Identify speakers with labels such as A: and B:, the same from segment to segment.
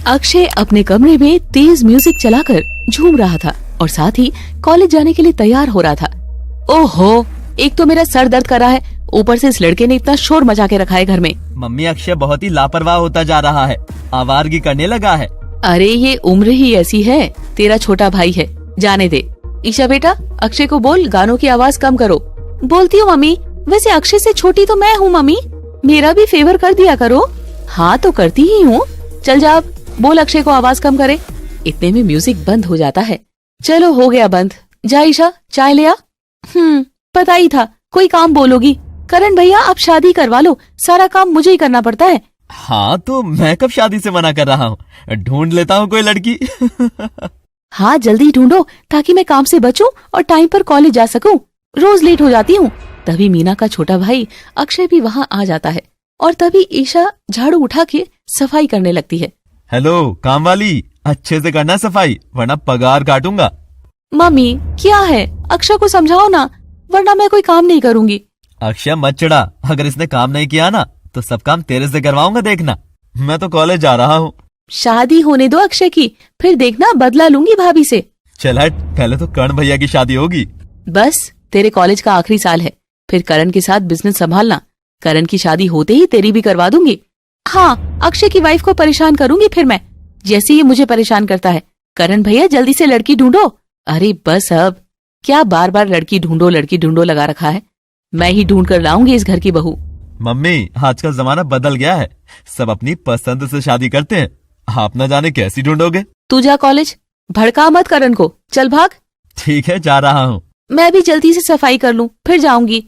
A: अक्षय अपने कमरे में तेज म्यूजिक चलाकर झूम रहा था और साथ ही कॉलेज जाने के लिए तैयार हो रहा था। ओहो, एक तो मेरा सर दर्द कर रहा है, ऊपर से इस लड़के ने इतना शोर मचा के रखा है घर में।
B: मम्मी, अक्षय बहुत ही लापरवाह होता जा रहा है, आवारगी करने लगा है।
A: अरे ये उम्र ही ऐसी है, तेरा छोटा भाई है, जाने दे। ईशा बेटा, अक्षय को बोल गानों की आवाज कम करो। बोलती हूँ मम्मी, वैसे अक्षय से छोटी तो मैं हूँ मम्मी, मेरा भी फेवर कर दिया करो। हाँ तो करती ही हूँ, चल जा अब, बोल अक्षय को आवाज कम करे। इतने में म्यूजिक बंद हो जाता है। चलो हो गया बंद, जा ईशा चाय ले आ। पता ही था कोई काम बोलोगी। करण भैया आप शादी करवा लो, सारा काम मुझे ही करना पड़ता है।
B: हाँ तो मैं कब शादी से मना कर रहा हूँ, ढूंढ लेता हूँ कोई लड़की।
A: हाँ जल्दी ढूंढो ताकि मैं काम से बचूं और टाइम पर कॉलेज जा सकूं, रोज लेट हो जाती हूँ। तभी मीना का छोटा भाई अक्षय भी वहाँ आ जाता है और तभी ईशा झाड़ू उठा के सफाई करने लगती है।
B: हेलो काम वाली, अच्छे से करना सफाई वरना पगार काटूंगा।
A: मम्मी क्या है, अक्षय को समझाओ ना, वरना मैं कोई काम नहीं करूँगी।
B: अक्षय मत चिढ़ा, अगर इसने काम नहीं किया ना तो सब काम तेरे से करवाऊंगा, देखना। मैं तो कॉलेज जा रहा हूँ।
A: शादी होने दो अक्षय की, फिर देखना बदला लूंगी भाभी से।
B: चल हट, पहले तो कर्ण भैया की शादी होगी।
A: बस तेरे कॉलेज का आखिरी साल है, फिर करण के साथ बिजनेस संभालना। करण की शादी होते ही तेरी भी करवा दूंगी। हाँ, अक्षय की वाइफ को परेशान करूंगी फिर मैं, जैसे ये मुझे परेशान करता है। करण भैया जल्दी से लड़की ढूंढो। अरे बस अब, क्या बार बार लड़की ढूंढो लगा रखा है। मैं ही ढूंढ कर लाऊंगी इस घर की बहू।
B: मम्मी, आजकल जमाना बदल गया है, सब अपनी पसंद से शादी करते हैं, आप न जाने कैसी ढूंढोगे।
A: तू जा कॉलेज, भड़का मत करण को, चल भाग।
B: ठीक है जा रहा हूँ।
A: मैं भी जल्दी से सफाई कर लूं, फिर जाऊंगी।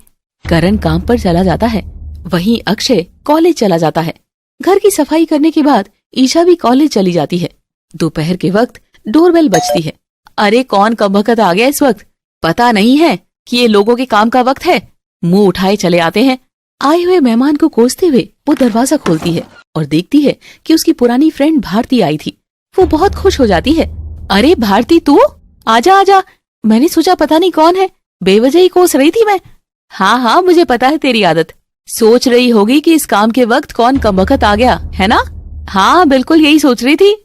A: करण काम पर चला जाता है, वहीं अक्षय कॉलेज चला जाता है। घर की सफाई करने के बाद ईशा भी कॉलेज चली जाती है। दोपहर के वक्त डोरबेल बजती है। अरे कौन कमबख्त आ गया इस वक्त, पता नहीं है कि ये लोगों के काम का वक्त है। मुंह उठाए चले आते हैं। आए हुए मेहमान को कोसते हुए वो दरवाजा खोलती है और देखती है कि उसकी पुरानी फ्रेंड भारती आई थी। वो बहुत खुश हो जाती है। अरे भारती तू, आजा आजा, मैंने सोचा पता नहीं कौन है, बेवजह ही कोस रही थी मैं। हाँ मुझे पता है तेरी आदत, सोच रही होगी कि इस काम के वक्त कौन कमबख्त आ गया है ना। हाँ बिल्कुल यही सोच रही थी।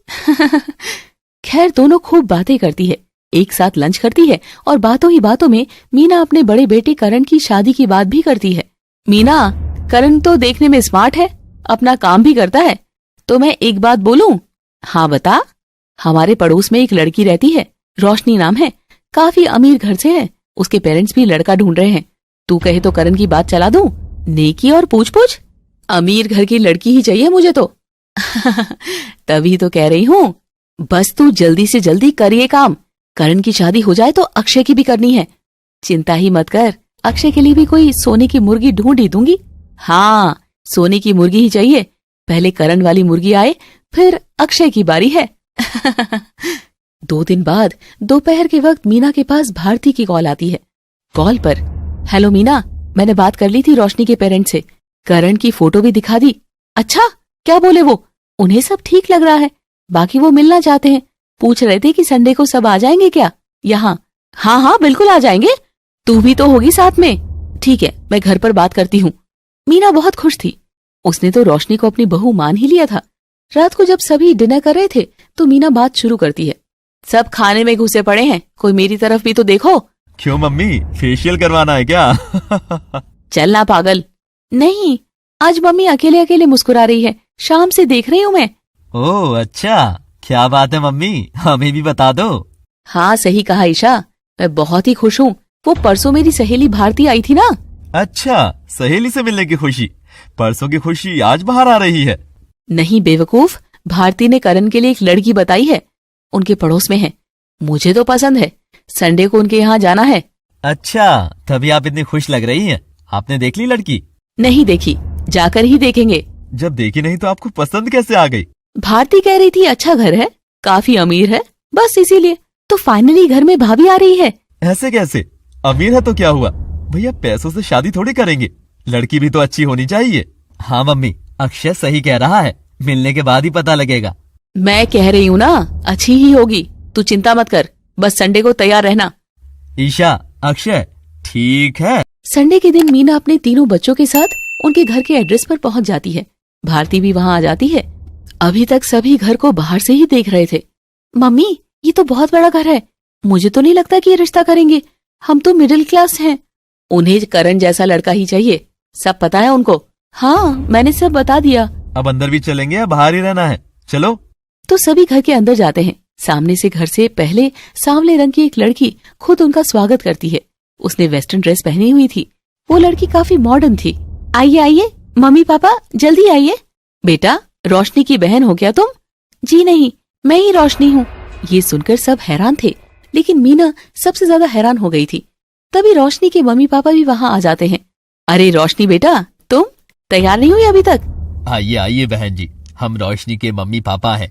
A: खैर दोनों खूब बातें करती है, एक साथ लंच करती है और बातों ही बातों में मीना अपने बड़े बेटे करण की शादी की बात भी करती है। मीना, करण तो देखने में स्मार्ट है, अपना काम भी करता है, तो मैं एक बात बोलूं? हाँ बता। हमारे पड़ोस में एक लड़की रहती है, रोशनी नाम है, काफी अमीर घर से है, उसके पेरेंट्स भी लड़का ढूंढ रहे हैं। तू कहे तो करण की बात चला दूं? नेकी और पूछ अमीर घर की लड़की ही चाहिए मुझे तो। तभी तो कह रही हूँ, बस तू जल्दी से जल्दी कर ये काम। करण की शादी हो जाए तो अक्षय की भी करनी है। चिंता ही मत कर, अक्षय के लिए भी कोई सोने की मुर्गी ढूंढ ही दूंगी। हाँ सोने की मुर्गी ही चाहिए, पहले करण वाली मुर्गी आए फिर अक्षय की बारी है। 2 दिन बाद दोपहर के वक्त मीना के पास भारती की कॉल आती है। कॉल पर, हेलो मीना, मैंने बात कर ली थी रोशनी के पेरेंट्स से, करण की फोटो भी दिखा दी। अच्छा क्या बोले वो? उन्हें सब ठीक लग रहा है, बाकी वो मिलना चाहते हैं, पूछ रहे थे कि संडे को सब आ जाएंगे क्या यहाँ। हाँ बिल्कुल आ जाएंगे, तू भी तो होगी साथ में। ठीक है मैं घर पर बात करती हूँ। मीना बहुत खुश थी, उसने तो रोशनी को अपनी बहू मान ही लिया था। रात को जब सभी डिनर कर रहे थे तो मीना बात शुरू करती है। सब खाने में घुसे पड़े हैं, कोई मेरी तरफ भी तो देखो।
B: क्यों मम्मी, फेशियल करवाना है क्या?
A: चल ना पागल। नहीं, आज मम्मी अकेले अकेले मुस्कुरा रही है, शाम से देख रही हूँ मैं।
B: ओह अच्छा, क्या बात है मम्मी, हमें भी बता दो।
A: हाँ सही कहा ईशा, मैं बहुत ही खुश हूँ। वो परसों मेरी सहेली भारती आई थी ना।
B: अच्छा, सहेली से मिलने की खुशी, परसों की खुशी आज बाहर आ रही है।
A: नहीं बेवकूफ, भारती ने करण के लिए एक लड़की बताई है, उनके पड़ोस में है, मुझे तो पसंद है, संडे को उनके यहाँ जाना है।
B: अच्छा तभी आप इतनी खुश लग रही हैं। आपने देख ली लड़की?
A: नहीं देखी, जाकर ही देखेंगे।
B: जब देखी नहीं तो आपको पसंद कैसे आ गई?
A: भारती कह रही थी अच्छा घर है, काफी अमीर है, बस इसीलिए तो फाइनली घर में भाभी आ रही है।
B: ऐसे कैसे? अमीर है तो क्या हुआ, भैया पैसों से शादी थोड़ी करेंगे, लड़की भी तो अच्छी होनी चाहिए। हाँ मम्मी, अक्षय सही कह रहा है, मिलने के बाद ही पता लगेगा।
A: मैं कह रही हूँ ना, अच्छी ही होगी, तू चिंता मत कर, बस संडे को तैयार रहना।
B: ईशा, अक्षय, ठीक है।
A: संडे के दिन मीना अपने तीनों बच्चों के साथ उनके घर के एड्रेस पर पहुंच जाती है। भारती भी वहां आ जाती है। अभी तक सभी घर को बाहर से ही देख रहे थे। मम्मी, ये तो बहुत बड़ा घर है, मुझे तो नहीं लगता कि ये रिश्ता करेंगे, हम तो मिडिल क्लास हैं। उन्हें करण जैसा लड़का ही चाहिए, सब पता है उनको। हाँ, मैंने सब बता दिया।
B: अब अंदर भी चलेंगे या बाहर ही रहना है? चलो।
A: तो सभी घर के अंदर जाते हैं। सामने से घर से पहले सांवले रंग की एक लड़की खुद उनका स्वागत करती है। उसने वेस्टर्न ड्रेस पहनी हुई थी। वो लड़की काफी मॉडर्न थी। आइए आइए, मम्मी पापा जल्दी आइए। बेटा, रोशनी की बहन हो क्या तुम? जी नहीं, मैं ही रोशनी हूँ। ये सुनकर सब हैरान थे, लेकिन मीना सबसे ज्यादा हैरान हो गई थी। तभी रोशनी के मम्मी पापा भी वहाँ आ जाते हैं। अरे रोशनी बेटा, तुम तैयार नहीं हुई अभी तक?
B: आइए आइए बहन जी, हम रोशनी के मम्मी पापा हैं।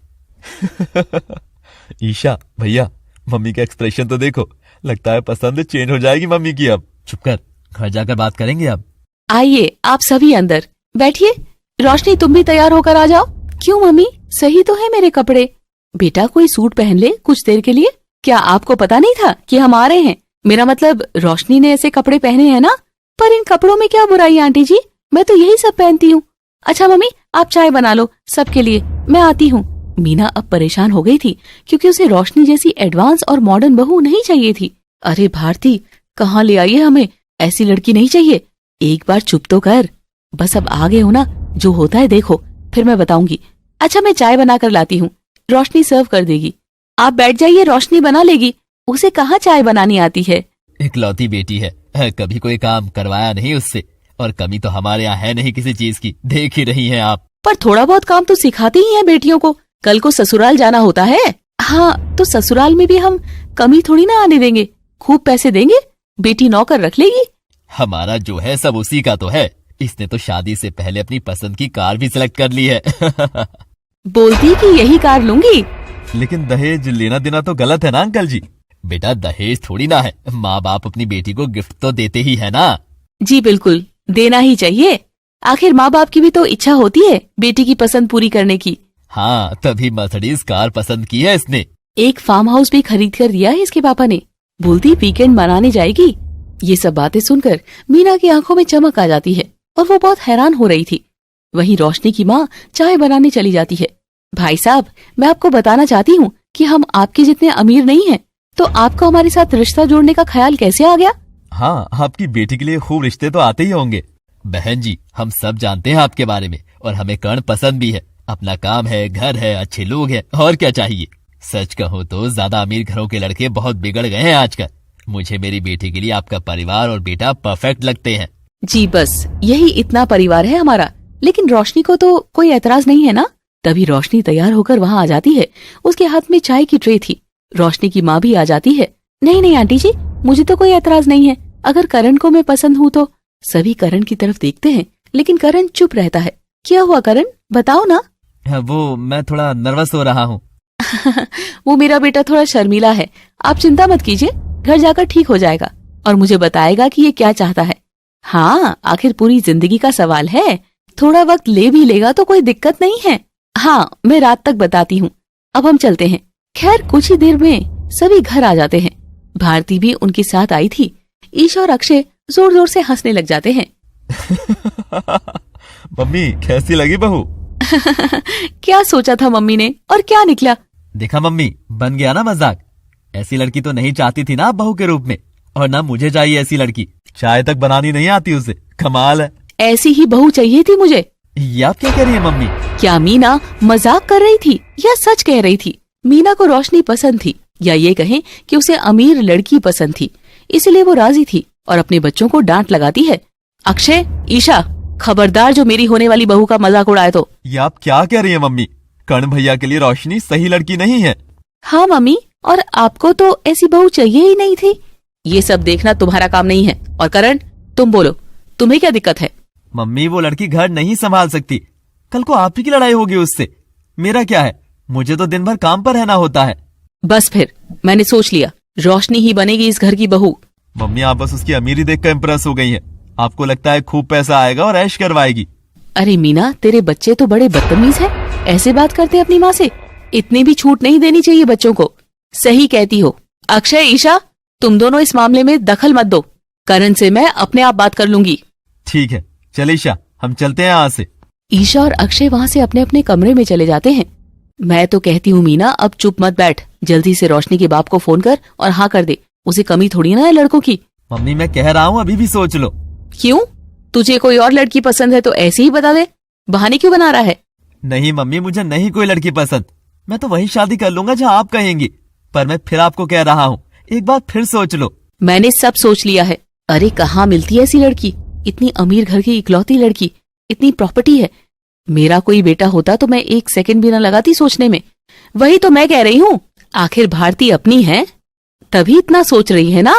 B: ईशा भैया, मम्मी का एक्सप्रेशन तो देखो, लगता है पसंद चेंज हो जाएगी मम्मी की अब। चुप कर, घर जाकर बात करेंगे अब।
A: आइए आप सभी अंदर बैठिए। रोशनी तुम भी तैयार होकर आ जाओ। क्यों मम्मी, सही तो है मेरे कपड़े। बेटा कोई सूट पहन ले कुछ देर के लिए। क्या आपको पता नहीं था कि हम आ रहे हैं? मेरा मतलब रोशनी ने ऐसे कपड़े पहने हैं ना। पर इन कपड़ों में क्या बुराई है आंटी जी, मैं तो यही सब पहनती हूँ। अच्छा मम्मी, आप चाय बना लो सबके लिए, मैं आती हूँ। मीना अब परेशान हो गई थी, क्योंकि उसे रोशनी जैसी एडवांस और मॉडर्न बहू नहीं चाहिए थी। अरे भारती, कहाँ ले आई है हमें, ऐसी लड़की नहीं चाहिए। एक बार चुप तो कर। बस अब आ गए हो ना, जो होता है देखो, फिर मैं बताऊंगी। अच्छा मैं चाय बना कर लाती हूँ, रोशनी सर्व कर देगी। आप बैठ जाइए, रोशनी बना लेगी, उसे कहाँ चाय बनानी आती है।
B: इकलौती बेटी है, कभी कोई काम करवाया नहीं उससे, और कमी तो हमारे यहाँ है नहीं किसी चीज की, देख ही रही हैं आप।
A: पर थोड़ा बहुत काम तो सिखाती ही है बेटियों को, कल को ससुराल जाना होता है। हाँ, तो ससुराल में भी हम कमी थोड़ी ना आने देंगे, खूब पैसे देंगे, बेटी नौकर रख लेगी।
B: हमारा जो है सब उसी का तो है। इसने तो शादी से पहले अपनी पसंद की कार भी सिलेक्ट कर ली है।
A: बोलती कि यही कार लूंगी।
B: लेकिन दहेज लेना देना तो गलत है ना अंकल जी। बेटा दहेज थोड़ी ना है, माँ बाप अपनी बेटी को गिफ्ट तो देते ही है ना।
A: जी बिल्कुल, देना ही चाहिए। आखिर माँ बाप की भी तो इच्छा होती है बेटी की पसंद पूरी करने की।
B: हाँ, तभी मर्सिडीज कार पसंद की है इसने।
A: एक फार्म हाउस भी खरीद कर दिया है इसके पापा ने। बोलती वीकेंड मनाने जाएगी। ये सब बातें सुनकर मीना की आंखों में चमक आ जाती है और वो बहुत हैरान हो रही थी। वहीं रोशनी की माँ चाय बनाने चली जाती है। भाई साहब, मैं आपको बताना चाहती हूँ कि हम आपके जितने अमीर नहीं हैं, तो आपको हमारे साथ रिश्ता जोड़ने का ख्याल कैसे आ गया?
B: हाँ, आपकी बेटी के लिए खूब रिश्ते तो आते ही होंगे। बहन जी, हम सब जानते हैं आपके बारे में, और हमें कर्ण पसंद भी है। अपना काम है, घर है, अच्छे लोग हैं, और क्या चाहिए। सच कहूँ तो ज्यादा अमीर घरों के लड़के बहुत बिगड़ गए हैं आजकल। मुझे मेरी बेटी के लिए आपका परिवार और बेटा परफेक्ट लगते हैं।
A: जी बस यही इतना परिवार है हमारा। लेकिन रोशनी को तो कोई एतराज नहीं है ना? तभी रोशनी तैयार होकर वहाँ आ जाती है। उसके हाथ में चाय की ट्रे थी। रोशनी की माँ भी आ जाती है। नहीं नहीं आंटी जी, मुझे तो कोई एतराज नहीं है, अगर करण को मैं पसंद हूँ तो। सभी करण की तरफ देखते हैं, लेकिन करण चुप रहता है। क्या हुआ करण, बताओ ना।
B: वो मैं थोड़ा नर्वस हो रहा हूँ।
A: वो मेरा बेटा थोड़ा शर्मीला है, आप चिंता मत कीजिए, घर जाकर ठीक हो जाएगा और मुझे बताएगा कि ये क्या चाहता है। हाँ, आखिर पूरी जिंदगी का सवाल है, थोड़ा वक्त ले भी लेगा तो कोई दिक्कत नहीं है। हाँ, मैं रात तक बताती हूँ। अब हम चलते हैं। खैर कुछ ही देर में सभी घर आ जाते हैं। भारती भी उनके साथ आई थी। ईशा और अक्षय जोर जोर से हंसने लग जाते हैं।
B: मम्मी कैसी लगी बहू?
A: क्या सोचा था मम्मी ने और क्या निकला?
B: देखा मम्मी, बन गया ना मजाक। ऐसी लड़की तो नहीं चाहती थी ना आप बहू के रूप में, और ना मुझे चाहिए ऐसी लड़की। चाय तक बनानी नहीं आती उसे, कमाल है।
A: ऐसी ही बहू चाहिए थी मुझे।
B: ये आप क्या कह रही है मम्मी?
A: क्या मीना मजाक कर रही थी या सच कह रही थी? मीना को रोशनी पसंद थी, या ये कहें कि उसे अमीर लड़की पसंद थी, इसलिए वो राजी थी और अपने बच्चों को डांट लगाती है। अक्षय, ईशा, खबरदार जो मेरी होने वाली बहू का मजाक उड़ाए तो।
B: ये आप क्या कह रही है मम्मी? कर्ण भैया के लिए रोशनी सही लड़की नहीं है।
A: हाँ मम्मी, और आपको तो ऐसी बहू चाहिए ही नहीं थी। ये सब देखना तुम्हारा काम नहीं है। और करण, तुम बोलो, तुम्हें क्या दिक्कत है?
B: मम्मी वो लड़की घर नहीं संभाल सकती, कल को आप ही की लड़ाई होगी उससे। मेरा क्या है, मुझे तो दिन भर काम पर रहना होता है।
A: बस फिर मैंने सोच लिया, रोशनी ही बनेगी इस घर की बहू।
B: मम्मी आप बस उसकी अमीरी देखकर इम्प्रेस हो गई हैं। आपको लगता है खूब पैसा आएगा और ऐश करवाएगी।
A: अरे मीना, तेरे बच्चे तो बड़े बदतमीज हैं, ऐसे बात करते हैं अपनी माँ से। इतनी भी छूट नहीं देनी चाहिए बच्चों को। सही कहती हो। अक्षय, ईशा, तुम दोनों इस मामले में दखल मत दो। करण से मैं अपने आप बात कर लूंगी।
B: ठीक है, चल ईशा, हम चलते हैं यहाँ से।
A: ईशा और अक्षय वहाँ से अपने अपने कमरे में चले जाते हैं। मैं तो कहती हूँ मीना, अब चुप मत बैठ, जल्दी से रोशनी के बाप को फोन कर और हाँ कर दे। उसे कमी थोड़ी ना है लड़कों की।
B: मम्मी मैं कह रहा हूँ अभी भी सोच लो।
A: क्यों? तुझे कोई और लड़की पसंद है तो ऐसे ही बता दे, बहाने क्यों बना रहा है?
B: नहीं मम्मी, मुझे नहीं कोई लड़की पसंद। मैं तो वही शादी कर लूंगा जहाँ आप कहेंगी। पर मैं फिर आपको कह रहा हूँ, एक बार फिर सोच लो।
A: मैंने सब सोच लिया है। अरे कहाँ मिलती है ऐसी लड़की, इतनी अमीर घर की इकलौती लड़की, इतनी प्रॉपर्टी है। मेरा कोई बेटा होता तो मैं एक सेकंड भी ना लगाती सोचने में। वही तो मैं कह रही हूँ, आखिर भारती अपनी है तभी इतना सोच रही है ना,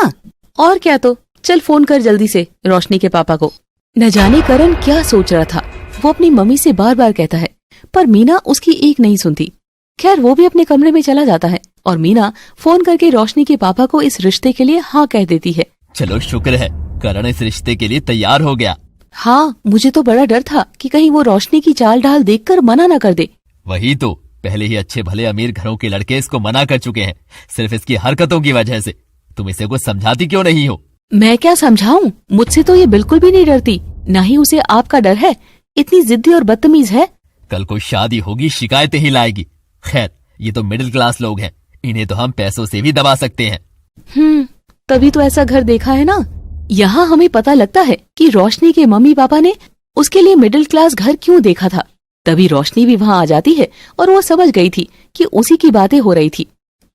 A: और क्या। तो चल फोन कर जल्दी से रोशनी के पापा को। न जाने करण क्या सोच रहा था। वो अपनी मम्मी से बार बार कहता है पर मीना उसकी एक नहीं सुनती। खैर वो भी अपने कमरे में चला जाता है और मीना फोन करके रोशनी के पापा को इस रिश्ते के लिए हाँ कह देती है।
B: चलो शुक्र है, करण इस रिश्ते के लिए तैयार हो गया।
A: हाँ, मुझे तो बड़ा डर था कि कहीं वो रोशनी की चाल ढाल देखकर मना न कर दे।
B: वही तो, पहले ही अच्छे भले अमीर घरों के लड़के इसको मना कर चुके हैं, सिर्फ इसकी हरकतों की वजह से। तुम इसे कुछ समझाती क्यों नहीं हो?
A: मैं क्या समझाऊं, मुझसे तो ये बिल्कुल भी नहीं डरती, ना ही उसे आपका डर है। इतनी जिद्दी और बदतमीज है।
B: कल को शादी होगी शिकायतें ही लाएगी। खैर ये तो मिडिल क्लास लोग हैं, इन्हें तो हम पैसों से भी दबा सकते हैं।
A: तभी तो ऐसा घर देखा है ना। यहाँ हमें पता लगता है कि रोशनी के मम्मी पापा ने उसके लिए मिडिल क्लास घर क्यों देखा था। तभी रोशनी भी वहाँ आ जाती है और वो समझ गई थी कि उसी की बातें हो रही थी।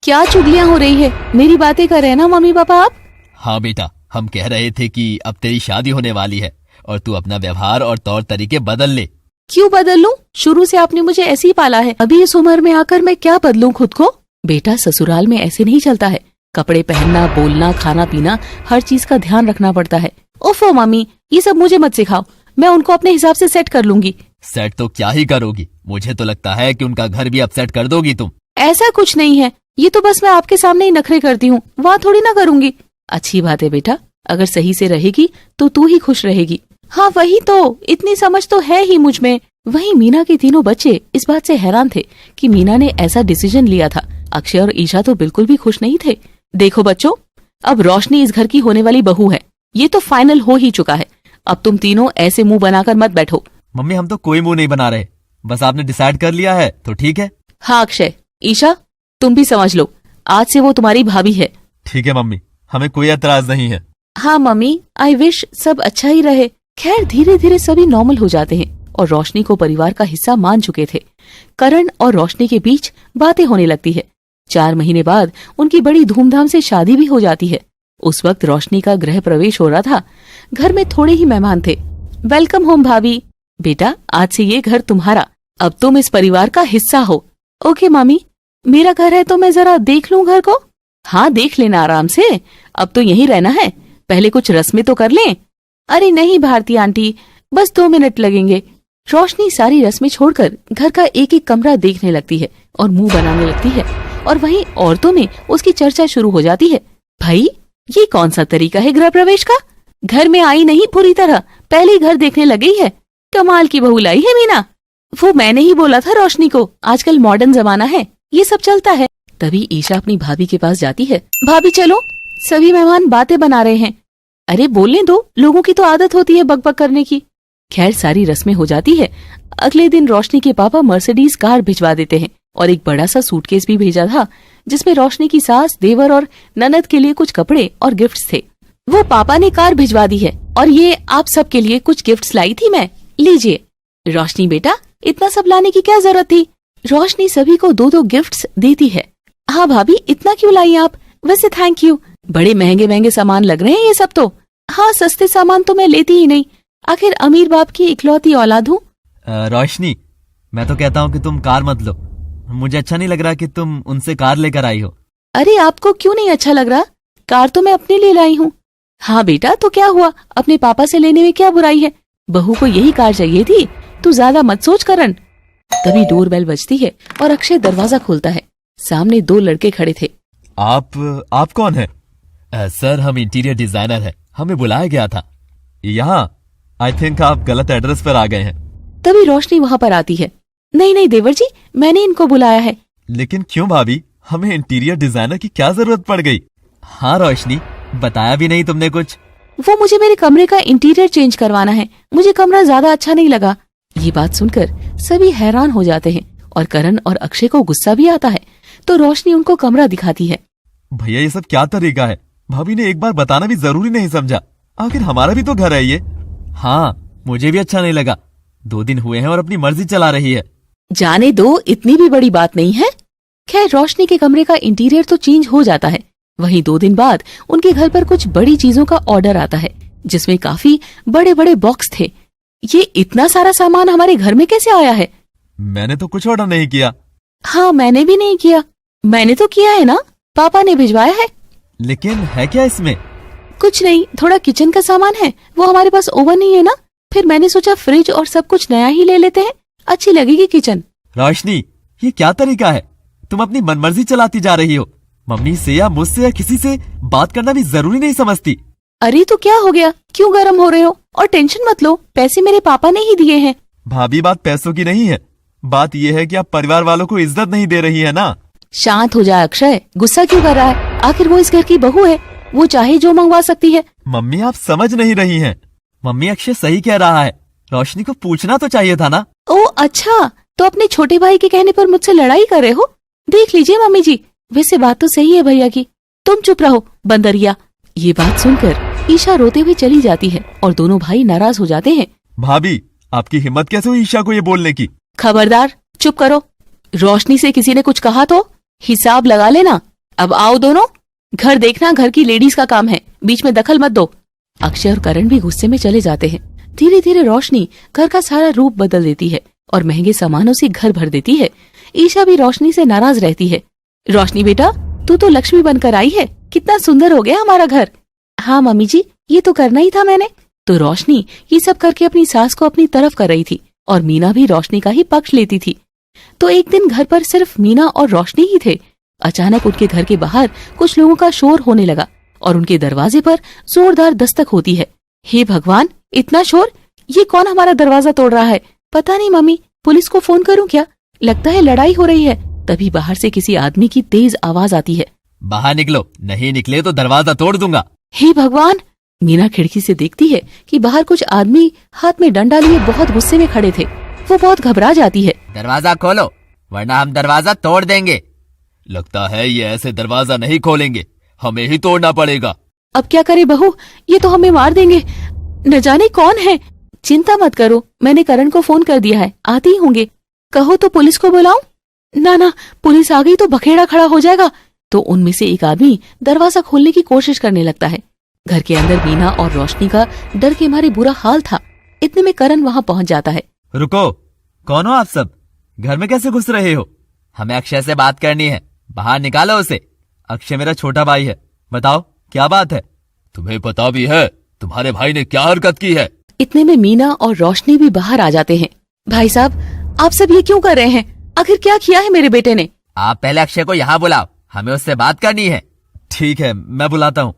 A: क्या चुगलियाँ हो रही है, मेरी बातें कर रहे हैं ना मम्मी पापा आप?
B: हाँ बेटा, हम कह रहे थे कि अब तेरी शादी होने वाली है और तू अपना व्यवहार और तौर तरीके बदल ले।
A: क्यों बदल लूं? शुरू से आपने मुझे ऐसे ही पाला है, अभी इस उम्र में आकर मैं क्या बदलूं खुद को? बेटा ससुराल में ऐसे नहीं चलता है। कपड़े पहनना, बोलना, खाना पीना, हर चीज का ध्यान रखना पड़ता है। ओफो मामी, ये सब मुझे मत सिखाओ, मैं उनको अपने हिसाब से सेट कर लूंगी।
B: सेट तो क्या ही करोगी, मुझे तो लगता है कि उनका घर भी अपसेट कर दोगी तुम।
A: ऐसा कुछ नहीं है, ये तो बस मैं आपके सामने ही नखरे करती हूँ, वहाँ थोड़ी ना करूंगी। अच्छी बात है बेटा, अगर सही से रहेगी तो तू ही खुश रहेगी। हाँ वही तो, इतनी समझ तो है ही मुझ में। वहीं मीना के तीनों बच्चे इस बात से हैरान थे कि मीना ने ऐसा डिसीजन लिया था। अक्षय और ईशा तो बिल्कुल भी खुश नहीं थे। देखो बच्चों, अब रोशनी इस घर की होने वाली बहू है, ये तो फाइनल हो ही चुका है। अब तुम तीनों ऐसे मुंह बनाकर मत बैठो।
B: मम्मी हम तो कोई मुंह नहीं बना रहे, बस आपने डिसाइड कर लिया है तो ठीक है।
A: हाँ अक्षय, ईशा तुम भी समझ लो, आज से वो तुम्हारी भाभी है।
B: ठीक है मम्मी, हमें कोई एतराज नहीं है।
A: हाँ मम्मी, आई विश सब अच्छा ही रहे। खैर धीरे धीरे सभी नॉर्मल हो जाते हैं और रोशनी को परिवार का हिस्सा मान चुके थे। करण और रोशनी के बीच बातें होने लगती है। 4 महीने बाद उनकी बड़ी धूमधाम से शादी भी हो जाती है। उस वक्त रोशनी का गृह प्रवेश हो रहा था। घर में थोड़े ही मेहमान थे। वेलकम होम भाभी। बेटा आज से ये घर तुम्हारा, अब तुम इस परिवार का हिस्सा हो। ओके मामी, मेरा घर है तो मैं जरा देख लूं घर को। हाँ देख लेना आराम से, अब तो यहीं रहना है, पहले कुछ रस्में तो कर लें। अरे नहीं भारती आंटी, बस 2 मिनट लगेंगे। रोशनी सारी रस्में छोड़कर घर का एक एक कमरा देखने लगती है और मुंह बनाने लगती है। और वहीं औरतों में उसकी चर्चा शुरू हो जाती है। भाई ये कौन सा तरीका है गृह प्रवेश का? घर में आई नहीं पूरी तरह, पहले ही घर देखने लग गई है। कमाल की बहू लाई है मीना। वो मैंने ही बोला था रोशनी को, आजकल मॉडर्न जमाना है, ये सब चलता है। तभी ईशा अपनी भाभी के पास जाती है। भाभी चलो, सभी मेहमान बातें बना रहे हैं। अरे बोलने दो, लोगों की तो आदत होती है बकबक करने की। खैर सारी रस्में हो जाती है। अगले दिन रोशनी के पापा मर्सिडीज कार भिजवा देते हैं और एक बड़ा सा सूटकेस भी भेजा था जिसमें रोशनी की सास, देवर और ननद के लिए कुछ कपड़े और गिफ्ट्स थे। वो पापा ने कार भिजवा दी है और ये आप सबके लिए कुछ गिफ्ट्स लाई थी मैं, लीजिए। रोशनी बेटा इतना सब लाने की क्या जरूरत थी? रोशनी सभी को 2-2 गिफ्ट्स देती है। हाँ भाभी इतना क्यों लाई आप? वैसे थैंक यू, बड़े महंगे महंगे सामान लग रहे हैं ये सब तो। हाँ सस्ते सामान तो मैं लेती ही नहीं, आखिर अमीर बाप की इकलौती औलाद हूँ।
B: रोशनी मैं तो कहता हूँ कि तुम कार मत लो, मुझे अच्छा नहीं लग रहा कि तुम उनसे कार लेकर आई हो।
A: अरे आपको क्यों नहीं अच्छा लग रहा? कार तो मैं अपने लिए लाई हूँ। हाँ बेटा तो क्या हुआ, अपने पापा से लेने में क्या बुराई है? बहू को यही कार चाहिए थी, तू ज्यादा मत सोच करण। तभी डोरबेल बजती है और अक्षय दरवाजा खोलता है। सामने 2 लड़के खड़े थे।
B: आप कौन है? सर हम इंटीरियर डिजाइनर हैं, हमें बुलाया गया था। यहाँ आई थिंक आप गलत एड्रेस पर आ गए हैं।
A: तभी रोशनी वहाँ पर आती है। नहीं नहीं देवर जी, मैंने इनको बुलाया है।
B: लेकिन क्यों भाभी, हमें इंटीरियर डिजाइनर की क्या जरूरत पड़ गई? हाँ रोशनी, बताया भी नहीं तुमने कुछ।
A: वो मुझे मेरे कमरे का इंटीरियर चेंज करवाना है, मुझे कमरा ज्यादा अच्छा नहीं लगा। ये बात सुनकर सभी हैरान हो जाते हैं और करण और अक्षय को गुस्सा भी आता है। तो रोशनी उनको कमरा दिखाती है।
B: भैया ये सब क्या तरीका है? भाभी ने एक बार बताना भी जरूरी नहीं समझा। आखिर हमारा भी तो घर है ये। हाँ, मुझे भी अच्छा नहीं लगा। 2 दिन हुए हैं और अपनी मर्जी चला रही है।
A: जाने दो, इतनी भी बड़ी बात नहीं है। खैर, रोशनी के कमरे का इंटीरियर तो चेंज हो जाता है। वहीं 2 दिन बाद उनके घर पर कुछ बड़ी चीजों का ऑर्डर आता है, जिसमें काफी बड़े बड़े बॉक्स थे। ये इतना सारा सामान हमारे घर में कैसे आया है?
B: मैंने तो कुछ ऑर्डर नहीं किया।
A: हाँ, मैंने भी नहीं किया। मैंने तो किया है ना, पापा ने भिजवाया है।
B: लेकिन है क्या इसमें?
A: कुछ नहीं, थोड़ा किचन का सामान है। वो हमारे पास ओवन नहीं है ना, फिर मैंने सोचा फ्रिज और सब कुछ नया ही ले लेते हैं, अच्छी लगेगी किचन।
B: रोशनी, ये क्या तरीका है? तुम अपनी मनमर्जी चलाती जा रही हो। मम्मी से या मुझसे या किसी से बात करना भी जरूरी नहीं समझती।
A: अरे तो क्या हो गया, क्यों गर्म हो रहे हो? और टेंशन मत लो, पैसे मेरे पापा ने ही दिए हैं।
B: भाभी, बात पैसों की नहीं है। बात यह है कि आप परिवार वालों को इज्जत नहीं दे रही है ना।
A: शांत हो जाए अक्षय, गुस्सा क्यों कर रहा है? आखिर वो इस घर की बहू है, वो चाहे जो मंगवा सकती है।
B: मम्मी, आप समझ नहीं रही हैं। मम्मी, अक्षय सही कह रहा है। रोशनी को पूछना तो चाहिए था ना।
A: ओ अच्छा, तो अपने छोटे भाई के कहने पर मुझसे लड़ाई कर रहे हो? देख लीजिए मम्मी जी, वैसे बात तो सही है भैया की। तुम चुप रहो बंदरिया। ये बात सुनकर ईशा रोते हुए चली जाती है और दोनों भाई नाराज हो जाते हैं।
B: भाभी, आपकी हिम्मत कैसे हुई ईशा को ये बोलने की?
A: खबरदार, चुप करो। रोशनी से किसी ने कुछ कहा तो हिसाब लगा लेना। अब आओ दोनों, घर देखना घर की लेडीज का काम है, बीच में दखल मत दो। अक्षय और करण भी गुस्से में चले जाते हैं। धीरे धीरे रोशनी घर का सारा रूप बदल देती है और महंगे सामानों से घर भर देती है। ईशा भी रोशनी से नाराज रहती है। रोशनी बेटा, तू तो लक्ष्मी बनकर आई है, कितना सुंदर हो गया हमारा घर। हाँ मम्मी जी, ये तो करना ही था मैंने। तो रोशनी ये सब करके अपनी सास को अपनी तरफ कर रही थी और मीना भी रोशनी का ही पक्ष लेती थी। तो एक दिन घर पर सिर्फ मीना और रोशनी ही थे। अचानक उनके घर के बाहर कुछ लोगों का शोर होने लगा और उनके दरवाजे पर जोरदार दस्तक होती है। हे भगवान, इतना शोर! ये कौन हमारा दरवाजा तोड़ रहा है? पता नहीं मम्मी, पुलिस को फोन करूं क्या? लगता है लड़ाई हो रही है। तभी बाहर से किसी आदमी की तेज आवाज आती है।
B: बाहर निकलो, नहीं निकले तो दरवाजा तोड़ दूंगा।
A: हे भगवान! मीना खिड़की से देखती है कि बाहर कुछ आदमी हाथ में डंडा लिए बहुत गुस्से में खड़े थे। वो बहुत घबरा जाती है।
B: दरवाजा खोलो, वरना हम दरवाजा तोड़ देंगे। लगता है ये ऐसे दरवाजा नहीं खोलेंगे, हमें ही तोड़ना पड़ेगा।
A: अब क्या करे बहू, ये तो हमें मार देंगे। न जाने कौन है। चिंता मत करो, मैंने करण को फोन कर दिया है, आते ही होंगे। कहो तो पुलिस को बुलाऊं? ना ना, पुलिस आ गई तो बखेड़ा खड़ा हो जाएगा। तो उनमें से एक आदमी दरवाजा खोलने की कोशिश करने लगता है। घर के अंदर मीना और रोशनी का डर के मारे बुरा हाल था। इतने में करण वहां पहुंच जाता है।
B: रुको, कौन हो आप सब? घर में कैसे घुस रहे हो? हमें अक्षय से बात करनी है, बाहर निकालो उसे। अक्षय मेरा छोटा भाई है, बताओ क्या बात है? तुम्हें पता भी है तुम्हारे भाई ने क्या हरकत की है?
A: इतने में मीना और रोशनी भी बाहर आ जाते हैं। भाई साहब, आप सब ये क्यों कर रहे हैं? आखिर क्या किया है मेरे बेटे ने?
B: आप पहले अक्षय को यहाँ बुलाओ, हमें उससे बात करनी है। ठीक है, मैं बुलाता हूँ।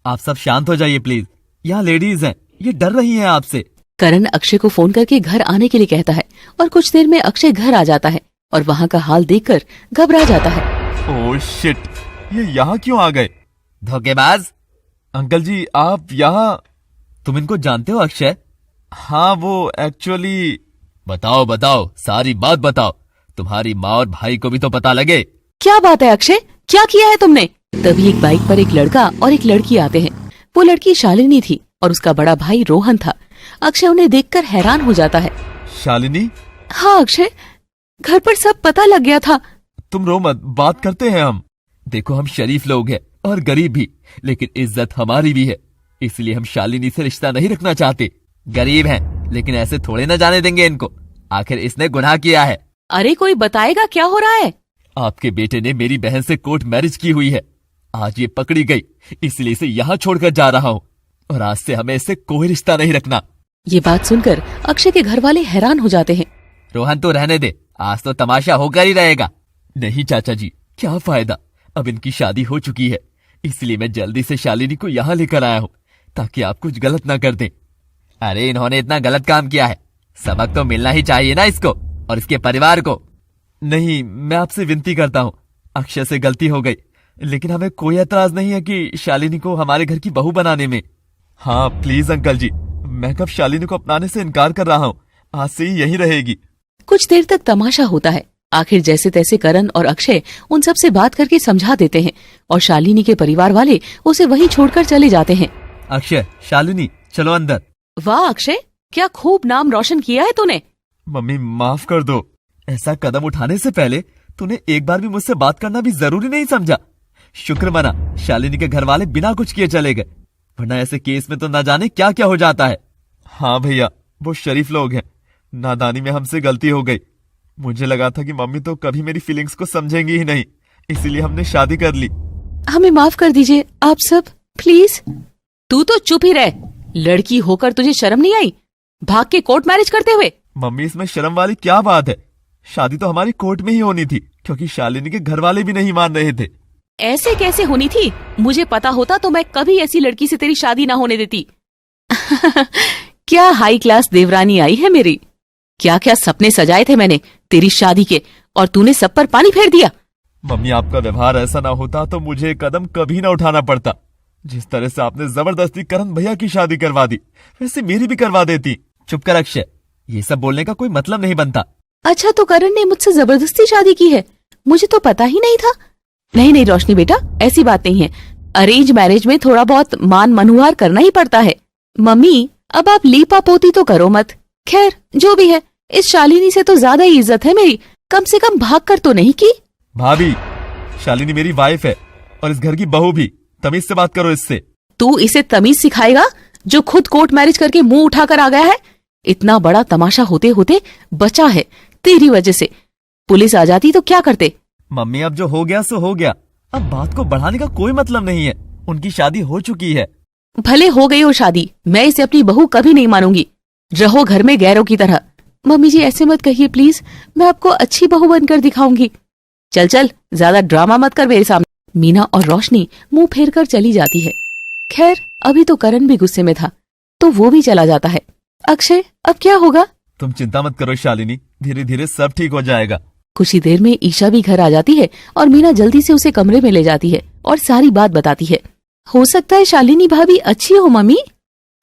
B: आप सब शांत हो जाइए प्लीज, यहाँ लेडीज हैं, ये डर रही हैं आपसे।
A: करण अक्षय को फोन करके घर आने के लिए कहता है और कुछ देर में अक्षय घर आ जाता है और वहाँ का हाल देखकर घबरा जाता है।
B: ओह शिट, ये यहाँ क्यों आ गए? धोखेबाज! अंकल जी, आप यहाँ? तुम इनको जानते हो अक्षय? हाँ, वो एक्चुअली। बताओ बताओ, सारी बात बताओ। तुम्हारी माँ और भाई को भी तो पता लगे।
A: क्या बात है अक्षय, क्या किया है तुमने? तभी एक बाइक पर एक लड़का और एक लड़की आते हैं। वो लड़की शालिनी थी और उसका बड़ा भाई रोहन था। अक्षय उन्हें देखकर हैरान हो जाता है।
B: शालिनी?
A: हाँ अक्षय, घर पर सब पता लग गया था।
B: तुम रो मत, बात करते हैं हम। देखो, हम शरीफ लोग हैं और गरीब भी, लेकिन इज्जत हमारी भी है, इसलिए हम शालिनी से रिश्ता नहीं रखना चाहते। गरीब हैं, लेकिन ऐसे थोड़े न जाने देंगे इनको, आखिर इसने गुनाह किया है।
A: अरे कोई बताएगा क्या हो रहा है?
B: आपके बेटे ने मेरी बहन से कोर्ट मैरिज की हुई है। आज ये पकड़ी गई, इसलिए इसे यहाँ छोड़कर जा रहा हूँ और आज से हमें इससे कोई रिश्ता नहीं रखना।
A: ये बात सुनकर अक्षय के घर वाले हैरान हो जाते हैं।
B: रोहन, तो रहने दे, आज तो तमाशा होकर ही रहेगा। नहीं चाचा जी, क्या फायदा, अब इनकी शादी हो चुकी है, इसलिए मैं जल्दी से शालिनी को यहाँ लेकर आया हूँ ताकि आप कुछ गलत ना कर दें। अरे इन्होंने इतना गलत काम किया है, सबक तो मिलना ही चाहिए ना इसको और इसके परिवार को। नहीं, मैं आपसे विनती करता हूँ, अक्षय से गलती हो गई, लेकिन हमें कोई एतराज नहीं है कि शालिनी को हमारे घर की बहू बनाने में। हाँ प्लीज अंकल जी, मैं कब शालिनी को अपनाने से इनकार कर रहा हूँ, आज से ही यहीं रहेगी।
A: कुछ देर तक तमाशा होता है। आखिर जैसे तैसे करण और अक्षय उन सब से बात करके समझा देते हैं और शालिनी के परिवार वाले उसे वहीं छोड़कर चले जाते हैं।
B: अक्षय, शालिनी, चलो अंदर।
A: वाह अक्षय, क्या खूब नाम रोशन किया है तूने।
B: मम्मी माफ कर दो, ऐसा कदम उठाने से पहले तूने एक बार भी मुझसे बात करना भी जरूरी नहीं समझा। शुक्र मना शालिनी के घर वाले बिना कुछ किए चले गए, वरना ऐसे केस में तो ना जाने क्या क्या हो जाता है। हाँ भैया, वो शरीफ लोग हैं, नादानी में हमसे गलती हो गई। मुझे लगा था कि मम्मी तो कभी मेरी फीलिंग्स को समझेंगी ही नहीं, इसीलिए हमने शादी कर ली।
A: हमें माफ कर दीजिए आप सब, प्लीज। तू तो चुप ही रह, लड़की होकर तुझे शर्म नहीं आई भाग के कोर्ट मैरिज करते हुए।
B: मम्मी, इसमें शर्म वाली क्या बात है? शादी तो हमारी कोर्ट में ही होनी थी, क्योंकि शालिनी के घर वाले भी नहीं मान रहे थे।
A: ऐसे कैसे होनी थी? मुझे पता होता तो मैं कभी ऐसी लड़की से तेरी शादी ना होने देती। क्या हाई क्लास देवरानी आई है मेरी। क्या क्या सपने सजाए थे मैंने तेरी शादी के, और तूने सब पर पानी फेर दिया।
B: मम्मी, आपका व्यवहार ऐसा ना होता तो मुझे कदम कभी ना उठाना पड़ता। जिस तरह से आपने जबरदस्ती करण भैया की शादी करवा दी, वैसे मेरी भी करवा देती। चुप कर अक्षय, ये सब बोलने का कोई मतलब नहीं बनता।
A: अच्छा, तो करण ने मुझसे जबरदस्ती शादी की है? मुझे तो पता ही नहीं था। नहीं नहीं रोशनी बेटा, ऐसी बात नहीं है। अरेंज मैरिज में थोड़ा बहुत मान मनुहार करना ही पड़ता है। मम्मी, अब आप लीपा पोती तो करो मत। खैर जो भी है, इस शालिनी से तो ज्यादा ही इज्जत है मेरी, कम से कम भाग कर तो नहीं की।
B: भाभी, शालिनी मेरी वाइफ है और इस घर की बहू भी, तमीज से बात करो इससे।
A: तू इसे तमीज सिखाएगा जो खुद कोर्ट मैरिज करके मुंह उठाकर आ गया है? इतना बड़ा तमाशा होते होते बचा है तेरी वजह से। पुलिस आ जाती तो क्या करते?
B: मम्मी, अब जो हो गया सो हो गया, अब बात को बढ़ाने का कोई मतलब नहीं है। उनकी शादी हो चुकी है।
A: भले हो गई हो शादी, मैं इसे अपनी बहू कभी नहीं मानूंगी। रहो घर में गैरों की तरह। मम्मी जी ऐसे मत कहिए प्लीज, मैं आपको अच्छी बहू बनकर दिखाऊंगी। चल चल, ज्यादा ड्रामा मत कर मेरे सामने। मीना और रोशनी मुंह फेर कर चली जाती है। खैर अभी तो करण भी गुस्से में था, तो वो भी चला जाता है। अक्षय, अब क्या होगा?
B: तुम चिंता मत करो शालिनी, धीरे धीरे सब ठीक हो जाएगा।
A: कुछ ही देर में ईशा भी घर आ जाती है और मीना जल्दी से उसे कमरे में ले जाती है और सारी बात बताती है। हो सकता है शालिनी भाभी अच्छी हो मम्मी।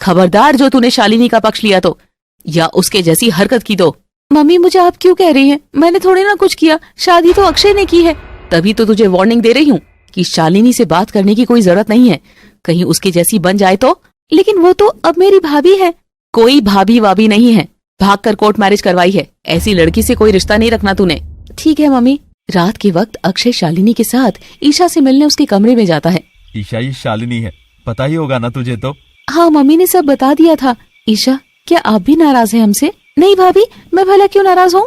A: खबरदार जो तूने शालिनी का पक्ष लिया तो, या उसके जैसी हरकत की तो। मम्मी, मुझे आप क्यों कह रही हैं? मैंने थोड़े ना कुछ किया, शादी तो अक्षय ने की है। तभी तो तुझे वार्निंग दे रही हूँ कि शालिनी से बात करने की कोई जरूरत नहीं है, कहीं उसके जैसी बन जाए तो। लेकिन वो तो अब मेरी भाभी है। कोई भाभी वाभी नहीं है, भागकर कोर्ट मैरिज करवाई है। ऐसी लड़की से कोई रिश्ता नहीं रखना तूने। ठीक है मम्मी। रात के वक्त अक्षय शालिनी के साथ ईशा से मिलने उसके कमरे में जाता है।
B: ईशा, ये शालिनी है, पता ही होगा ना तुझे तो?
A: हाँ, मम्मी ने सब बता दिया था। ईशा, क्या आप भी नाराज हैं हमसे? नहीं भाभी, मैं भला क्यों नाराज हूँ?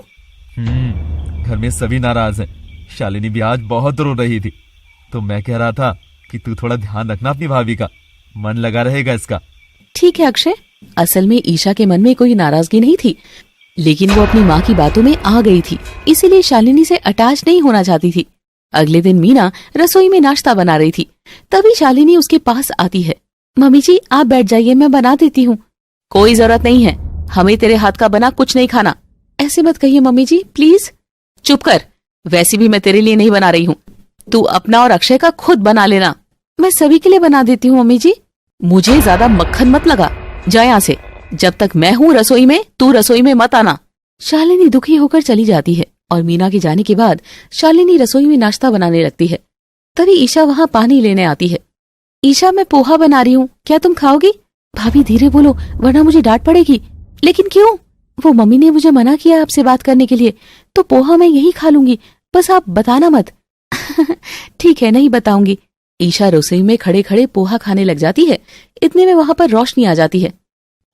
B: घर में सभी नाराज हैं। शालिनी भी आज बहुत रो रही थी, तो मैं कह रहा था कि तू थोड़ा ध्यान रखना अपनी भाभी का, मन लगा रहेगा इसका।
A: ठीक है अक्षय। असल में ईशा के मन में कोई नाराजगी नहीं थी, लेकिन वो अपनी माँ की बातों में आ गई थी, इसीलिए शालिनी से अटैच नहीं होना चाहती थी। अगले दिन मीना रसोई में नाश्ता बना रही थी, तभी शालिनी उसके पास आती है। मम्मी जी आप बैठ जाइए, मैं बना देती हूँ। कोई जरूरत नहीं है, हमें तेरे हाथ का बना कुछ नहीं खाना। ऐसे मत कहिए मम्मी जी प्लीज। चुप कर, वैसे भी मैं तेरे लिए नहीं बना रही हूँ, तू अपना और अक्षय का खुद बना लेना। मैं सभी के लिए बना देती हूँ मम्मी जी। मुझे ज्यादा मक्खन मत लगा, जा यहाँ से। जब तक मैं हूँ रसोई में, तू रसोई में मत आना। शालिनी दुखी होकर चली जाती है और मीना के जाने के बाद शालिनी रसोई में नाश्ता बनाने लगती है। तभी ईशा वहाँ पानी लेने आती है। ईशा, मैं पोहा बना रही हूँ, क्या तुम खाओगी? भाभी धीरे बोलो वरना मुझे डांट पड़ेगी। लेकिन क्यों? वो मम्मी ने मुझे मना किया आपसे बात करने के लिए, तो पोहा मैं यही खा लूंगी, बस आप बताना मत। ठीक है, नहीं बताऊंगी। ईशा रसोई में खड़े खड़े पोहा खाने लग जाती है। इतने में वहाँ पर रोशनी आ जाती है।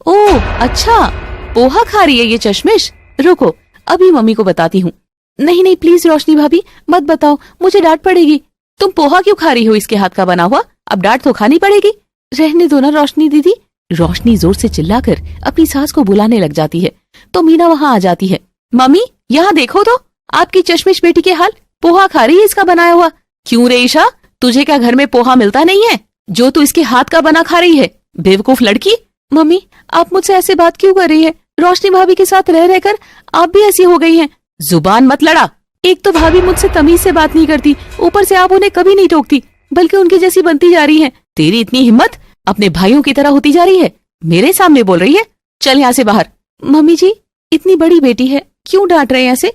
A: ओह अच्छा, पोहा खा रही है ये चश्मिश। रुको, अभी मम्मी को बताती हूँ। नहीं नहीं प्लीज रोशनी भाभी मत बताओ, मुझे डांट पड़ेगी। तुम पोहा क्यों खा रही हो इसके हाथ का बना हुआ? अब डांट तो खानी पड़ेगी। रहने दो ना रोशनी दीदी। रोशनी जोर से चिल्लाकर अपनी सास को बुलाने लग जाती है, तो मीना वहाँ आ जाती है। मम्मी यहाँ देखो तो, आपकी चश्मिश बेटी के हाल, पोहा खा रही है इसका बनाया हुआ। क्यों रे ईशा, तुझे क्या घर में पोहा मिलता नहीं है जो तू इसके हाथ का बना खा रही है? बेवकूफ लड़की। मम्मी आप मुझसे ऐसे बात क्यों कर रही है? रोशनी भाभी के साथ रह रहकर आप भी ऐसी हो गई हैं। जुबान मत लड़ा। एक तो भाभी मुझसे तमीज से बात नहीं करती, ऊपर से आप उन्हें कभी नहीं टोकती, बल्कि उनकी जैसी बनती जा रही हैं। तेरी इतनी हिम्मत, अपने भाइयों की तरह होती जा रही है, मेरे सामने बोल रही है। चल यहाँ से बाहर। मम्मी जी इतनी बड़ी बेटी है, क्यों डांट रहे हैं ऐसे?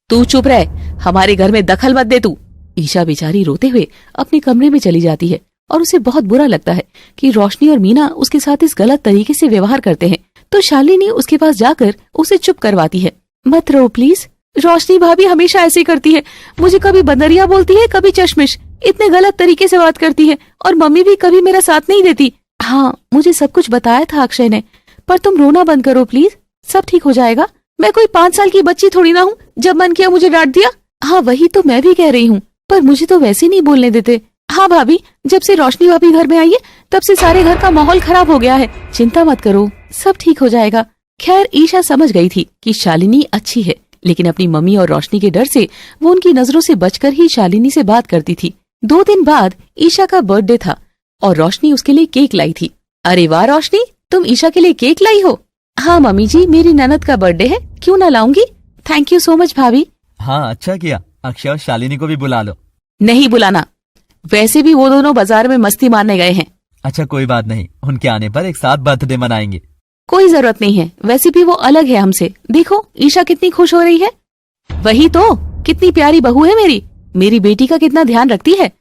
A: तू चुप रह, हमारे घर में दखल मत दे तू। ईशा बेचारी रोते हुए अपने कमरे में चली जाती है और उसे बहुत बुरा लगता है कि रोशनी और मीना उसके साथ इस गलत तरीके से व्यवहार करते हैं। तो शालिनी उसके पास जाकर उसे चुप करवाती है। मत रो प्लीज, रोशनी भाभी हमेशा ऐसे करती है, मुझे कभी बंदरिया बोलती है, कभी चश्मिश, इतने गलत तरीके से बात करती है, और मम्मी भी कभी मेरा साथ नहीं देती। हाँ, मुझे सब कुछ बताया था अक्षय ने, पर तुम रोना बंद करो प्लीज, सब ठीक हो जाएगा। मैं कोई 5 साल की बच्ची थोड़ी ना हूँ, जब मन किया मुझे डांट दिया। हाँ वही तो मैं भी कह रही हूँ, पर मुझे तो वैसे नहीं बोलने देते। हाँ भाभी, जब से रोशनी भाभी घर में आई है तब से सारे घर का माहौल खराब हो गया है। चिंता मत करो, सब ठीक हो जाएगा। खैर ईशा समझ गई थी कि शालिनी अच्छी है, लेकिन अपनी मम्मी और रोशनी के डर से वो उनकी नजरों से बचकर ही शालिनी से बात करती थी। 2 दिन बाद ईशा का बर्थडे था और रोशनी उसके लिए केक लाई थी। अरे वाह रोशनी, तुम ईशा के लिए केक लाई हो? हाँ मम्मी जी, मेरी ननद का बर्थडे है, क्यों ना लाऊंगी। थैंक यू सो मच भाभी।
B: हाँ अच्छा किया, अक्षय और शालिनी को भी बुला लो।
A: नहीं बुलाना, वैसे भी वो दोनों बाजार में मस्ती मारने गए हैं।
B: अच्छा कोई बात नहीं, उनके आने पर एक साथ बर्थडे मनाएंगे।
A: कोई जरूरत नहीं है, वैसे भी वो अलग है हमसे। देखो ईशा कितनी खुश हो रही है। वही तो, कितनी प्यारी बहू है मेरी बेटी का कितना ध्यान रखती है।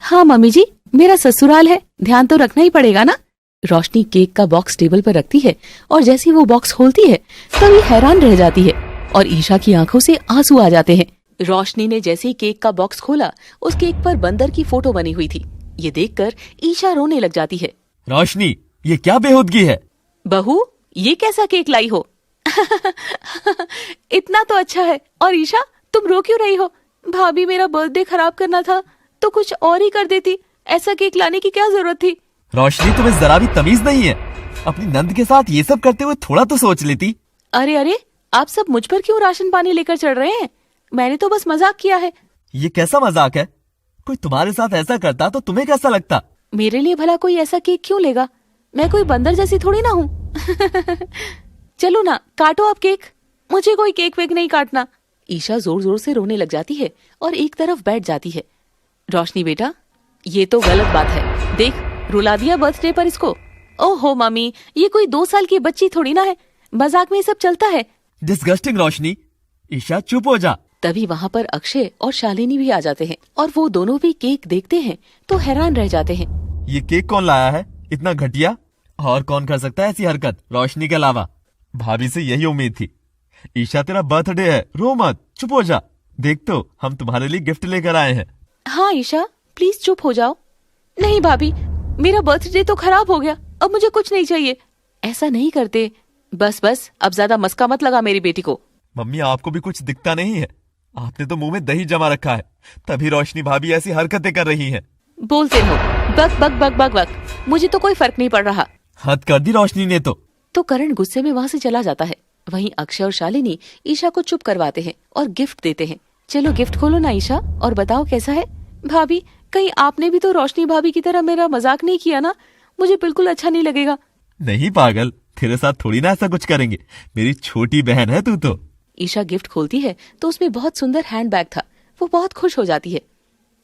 A: हाँ मम्मी जी, मेरा ससुराल है, ध्यान तो रखना ही पड़ेगा ना। रोशनी केक का बॉक्स टेबल पर रखती है और जैसे वो बॉक्स खोलती है तभी हैरान रह जाती है और ईशा की आंखों से आंसू आ जाते हैं। रोशनी ने जैसे ही केक का बॉक्स खोला, उस केक पर बंदर की फोटो बनी हुई थी। ये देखकर ईशा रोने लग जाती है।
B: रोशनी, ये क्या बेहूदगी है?
A: बहू, ये कैसा केक लाई हो? इतना तो अच्छा है। और ईशा, तुम रो क्यों रही हो? भाभी, मेरा बर्थडे खराब करना था तो कुछ और ही कर देती, ऐसा केक लाने की क्या जरूरत थी?
B: रोशनी, तुम्हें जरा भी तमीज नहीं है? अपनी नंद के साथ ये सब करते हुए थोड़ा तो सोच लेती।
A: अरे अरे, आप सब मुझ पर क्यों राशन पानी लेकर चढ़ रहे हैं? मैंने तो बस मजाक किया है।
B: ये कैसा मजाक है? कोई तुम्हारे साथ ऐसा करता तो तुम्हें कैसा लगता?
A: मेरे लिए भला कोई ऐसा केक क्यों लेगा? मैं कोई बंदर जैसी थोड़ी ना हूँ। चलो ना, काटो आप केक, मुझे कोई केक वेक नहीं काटना। ईशा जोर जोर से रोने लग जाती है और एक तरफ बैठ जाती है। रोशनी बेटा, ये तो गलत बात है, देख रुला दिया बर्थडे पर इसको। ओहो मम्मी, ये कोई 2 साल की बच्ची थोड़ी ना है, मजाक में ये सब चलता है।
B: डिस्गस्टिंग रोशनी। ईशा चुप हो जा।
A: तभी वहाँ पर अक्षय और शालिनी भी आ जाते हैं और वो दोनों भी केक देखते हैं तो हैरान रह जाते हैं।
B: ये केक कौन लाया है, इतना घटिया? और कौन कर सकता है ऐसी हरकत, रोशनी के अलावा? भाभी से यही उम्मीद थी। ईशा, तेरा बर्थडे है, रो मत, चुप हो जा। देख तो, हम तुम्हारे लिए गिफ्ट लेकर आए हैं।
A: हाँ ईशा, प्लीज चुप हो जाओ। नहीं भाभी, मेरा बर्थडे तो खराब हो गया, अब मुझे कुछ नहीं चाहिए। ऐसा नहीं करते, बस बस, अब ज्यादा मस्का मत लगा मेरी बेटी को।
B: मम्मी, आपको भी कुछ दिखता नहीं है? आपने तो मुंह में दही जमा रखा है, तभी रोशनी भाभी ऐसी हरकतें कर रही हैं।
A: बोलते रहो, बक बक बक बक बक, मुझे तो कोई फर्क नहीं पड़ रहा।
B: हद कर दी रोशनी ने तो
A: करण गुस्से में वहाँ से चला जाता है। वहीं अक्षय और शालिनी ईशा को चुप करवाते हैं और गिफ्ट देते हैं। चलो गिफ्ट खोलो ना ईशा, और बताओ कैसा है। भाभी, कहीं आपने भी तो रोशनी भाभी की तरह मेरा मजाक नहीं किया ना? मुझे बिल्कुल अच्छा नहीं लगेगा।
B: नहीं पागल, तेरे साथ थोड़ी ना ऐसा कुछ करेंगे, मेरी छोटी बहन है तू तो।
A: ईशा गिफ्ट खोलती है तो उसमें बहुत सुंदर हैंडबैग था। वो बहुत खुश हो जाती है।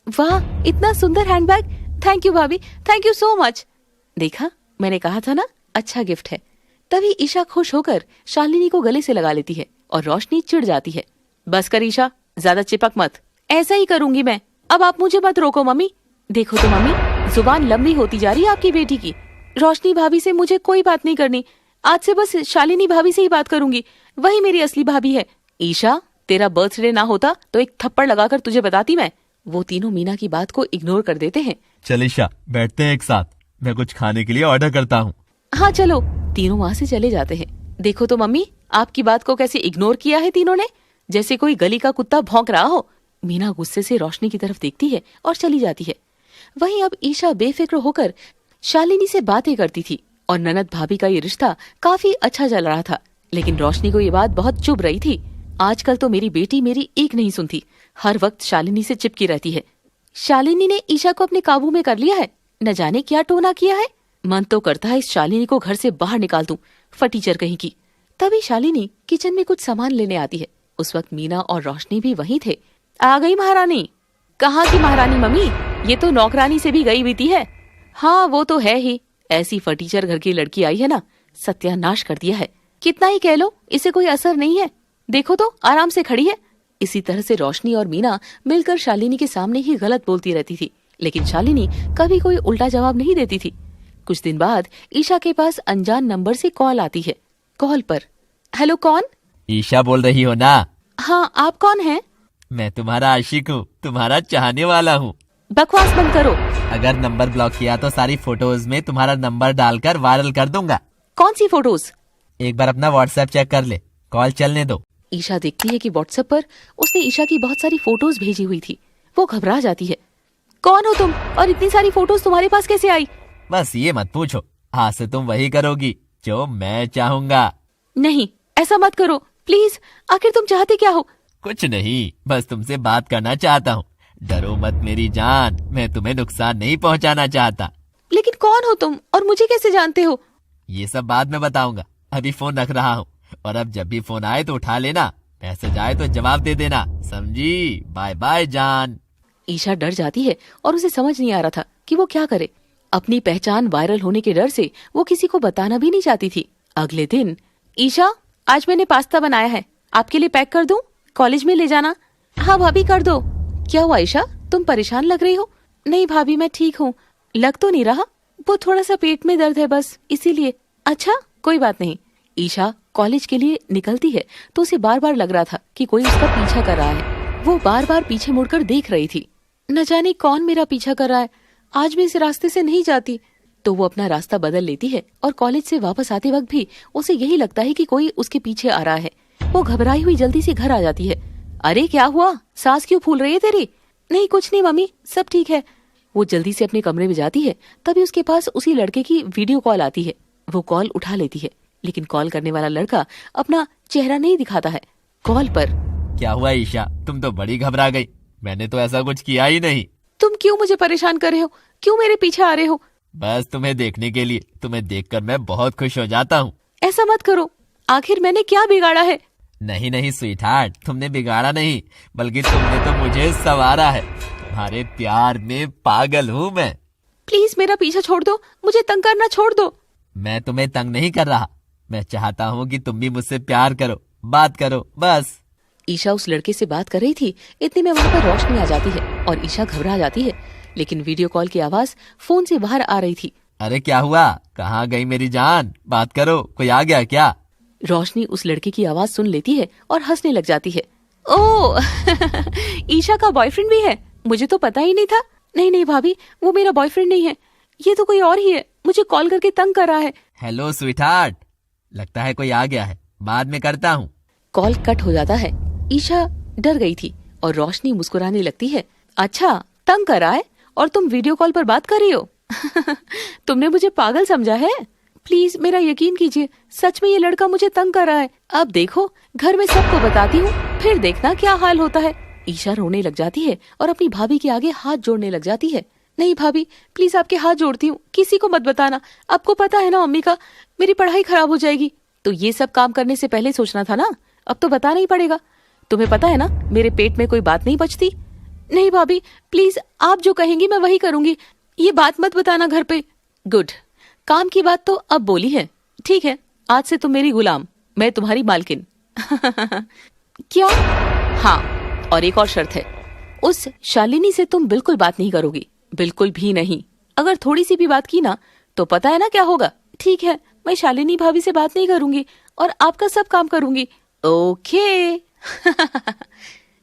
A: वाह, इतना सुंदर हैंडबैग, थैंक यू भाभी, थैंक यू सो मच। देखा, मैंने कहा था ना, अच्छा गिफ्ट है। तभी ईशा खुश होकर शालिनी को गले से लगा लेती है और रोशनी चिढ़ जाती है। बस कर ईशा, ज्यादा चिपक मत। ऐसा ही करूंगी मैं, अब आप मुझे मत रोको मम्मी। देखो तो मम्मी, जुबान लंबी होती जा रही है आपकी बेटी की। रोशनी भाभी से मुझे कोई बात नहीं करनी, आज से बस शालिनी भाभी से ही बात करूंगी, वही मेरी असली भाभी है। ईशा, तेरा बर्थडे ना होता तो एक थप्पड़ लगाकर तुझे बताती मैं। वो तीनों मीना की बात को इग्नोर कर देते हैं।
B: चल ईशा, बैठते हैं एक साथ, मैं कुछ खाने के लिए ऑर्डर करता हूँ।
A: हाँ चलो। तीनों वहाँ से चले जाते हैं। देखो तो मम्मी, आपकी बात को कैसे इग्नोर किया है तीनों ने, जैसे कोई गली का कुत्ता भौंक रहा हो। मीना गुस्से से रोशनी की तरफ देखती है और चली जाती है। वहीं अब ईशा बेफिक्र होकर शालिनी से बातें करती थी और ननद भाभी का ये रिश्ता काफी अच्छा चल रहा था। लेकिन रोशनी को ये बात बहुत चुभ रही थी। आजकल तो मेरी बेटी मेरी एक नहीं सुनती, हर वक्त शालिनी से चिपकी रहती है। शालिनी ने ईशा को अपने काबू में कर लिया है, न जाने क्या टोना किया है। मन तो करता है इस शालिनी को घर से बाहर निकाल दूं, फटीचर कहीं की। तभी शालिनी किचन में कुछ सामान लेने आती है। उस वक्त मीना और रोशनी भी वहीं थे। आ गई महारानी? कहाँ की महारानी मम्मी, ये तो नौकरानी से भी गई बीती है। हाँ वो तो है ही, ऐसी फटीचर घर की लड़की आई है ना, सत्यानाश कर दिया है। कितना ही कह लो, इसे कोई असर नहीं है। देखो तो आराम से खड़ी है। इसी तरह से रोशनी और मीना मिलकर शालिनी के सामने ही गलत बोलती रहती थी, लेकिन शालिनी कभी कोई उल्टा जवाब नहीं देती थी। कुछ दिन बाद ईशा के पास अनजान नंबर से कॉल आती है। कॉल पर, हेलो कौन?
B: ईशा बोल रही हो ना?
A: हाँ, आप कौन हैं?
B: मैं तुम्हारा आशिक हूँ, तुम्हारा चाहने वाला हूँ।
A: बकवास बंद करो।
B: अगर नंबर ब्लॉक किया तो सारी फोटोज में तुम्हारा नंबर डालकर वायरल कर दूंगा।
A: कौन सी फोटोज?
B: एक बार अपना व्हाट्सएप चेक कर ले, कॉल चलने दो।
A: ईशा देखती है कि व्हाट्सएप पर उसने ईशा की बहुत सारी फोटोज भेजी हुई थी। वो घबरा जाती है। कौन हो तुम और इतनी सारी फोटोज तुम्हारे पास कैसे आई?
B: बस ये मत पूछो, आज से तुम वही करोगी जो मैं चाहूंगा।
A: नहीं, ऐसा मत करो प्लीज। आखिर तुम चाहते क्या हो?
B: कुछ नहीं, बस तुमसे बात करना चाहता हूँ। डरो मत मेरी जान, मैं तुम्हें नुकसान नहीं पहुँचाना चाहता।
A: लेकिन कौन हो तुम और मुझे कैसे जानते हो?
B: ये सब बाद में बताऊंगा, अभी फोन रख रहा हूँ। और अब जब भी फोन आए तो उठा लेना, मैसेज आए तो जवाब दे देना, समझी? बाय बाय जान।
A: ईशा डर जाती है और उसे समझ नहीं आ रहा था कि वो क्या करे। अपनी पहचान वायरल होने के डर से वो किसी को बताना भी नहीं चाहती थी। अगले दिन, ईशा आज मैंने पास्ता बनाया है, आपके लिए पैक कर दूं? कॉलेज में ले जाना। हाँ भाभी कर दो। क्या हुआ ईशा, तुम परेशान लग रही हो? नहीं भाभी, मैं ठीक हूँ। लग तो नहीं रहा, वो थोड़ा सा पेट में दर्द है बस, इसीलिए। अच्छा कोई बात नहीं। ईशा कॉलेज के लिए निकलती है तो उसे बार बार लग रहा था कि कोई उसका पीछा कर रहा है। वो बार बार पीछे मुड़कर देख रही थी। न जाने कौन मेरा पीछा कर रहा है, आज मैं इस रास्ते से नहीं जाती। तो वो अपना रास्ता बदल लेती है और कॉलेज से वापस आते वक्त भी उसे यही लगता है कि कोई उसके पीछे आ रहा है। वो घबराई हुई जल्दी से घर आ जाती है। अरे क्या हुआ, सांस क्यों फूल रही है तेरी? नहीं कुछ नहीं मम्मी, सब ठीक है। वो जल्दी से अपने कमरे में जाती है, तभी उसके पास उसी लड़के की वीडियो कॉल आती है। वो कॉल उठा लेती है, लेकिन कॉल करने वाला लड़का अपना चेहरा नहीं दिखाता है। कॉल पर,
B: क्या हुआ ईशा, तुम तो बड़ी घबरा गई। मैंने तो ऐसा कुछ किया ही नहीं।
A: तुम क्यों मुझे परेशान कर रहे हो? क्यों मेरे पीछे आ रहे हो?
B: बस तुम्हें देखने के लिए, तुम्हें देखकर मैं बहुत खुश हो जाता हूँ।
A: ऐसा मत करो, आखिर मैंने क्या बिगाड़ा है?
B: नहीं नहीं स्वीट हार्ट, तुमने बिगाड़ा नहीं, बल्कि तुमने तो मुझे संवारा है। तुम्हारे प्यार में पागल हूँ मैं।
A: प्लीज मेरा पीछा छोड़ दो, मुझे तंग करना छोड़ दो।
B: मैं तुम्हें तंग नहीं कर रहा, मैं चाहता हूँ कि तुम भी मुझसे प्यार करो, बात करो बस।
A: ईशा उस लड़के से बात कर रही थी, इतने में वहाँ पर रोशनी आ जाती है और ईशा घबरा जाती है, लेकिन वीडियो कॉल की आवाज फोन से बाहर आ रही थी।
B: अरे क्या हुआ, कहाँ गई मेरी जान, बात करो, कोई आ गया क्या?
A: रोशनी उस लड़के की आवाज सुन लेती है और हंसने लग जाती है। ओह ईशा का बॉयफ्रेंड भी है, मुझे तो पता ही नहीं था। नहीं नहीं भाभी, वो मेरा बॉयफ्रेंड नहीं है, ये तो कोई और ही है, मुझे कॉल करके तंग कर रहा है।
B: हेलो स्वीटहार्ट, लगता है कोई आ गया है, बाद में करता हूँ।
A: कॉल कट हो जाता है। ईशा डर गई थी और रोशनी मुस्कुराने लगती है। अच्छा तंग कर रहा है और तुम वीडियो कॉल पर बात कर रही हो? तुमने मुझे पागल समझा है? प्लीज मेरा यकीन कीजिए, सच में ये लड़का मुझे तंग कर रहा है। अब देखो, घर में सबको बताती हूँ, फिर देखना क्या हाल होता है। ईशा रोने लग जाती है और अपनी भाभी के आगे हाथ जोड़ने लग जाती है। नहीं भाभी, प्लीज आपके हाथ जोड़ती हूँ, किसी को मत बताना। आपको पता है ना मम्मी का, मेरी पढ़ाई खराब हो जाएगी। तो ये सब काम करने से पहले सोचना था ना, अब तो बताना ही पड़ेगा। तुम्हें पता है ना, मेरे पेट में कोई बात नहीं बचती। नहीं भाभी प्लीज, आप जो कहेंगी मैं वही करूंगी, ये बात मत बताना घर पे। गुड, काम की बात तो अब बोली है। ठीक है, आज से तुम मेरी गुलाम, मैं तुम्हारी मालकिन। क्या? हाँ, और एक और शर्त है, उस शालिनी से तुम बिल्कुल बात नहीं करोगी, बिल्कुल भी नहीं। अगर थोड़ी सी भी बात की ना तो पता है ना क्या होगा। ठीक है, मैं शालिनी भाभी से बात नहीं करूंगी और आपका सब काम करूंगी। ओके।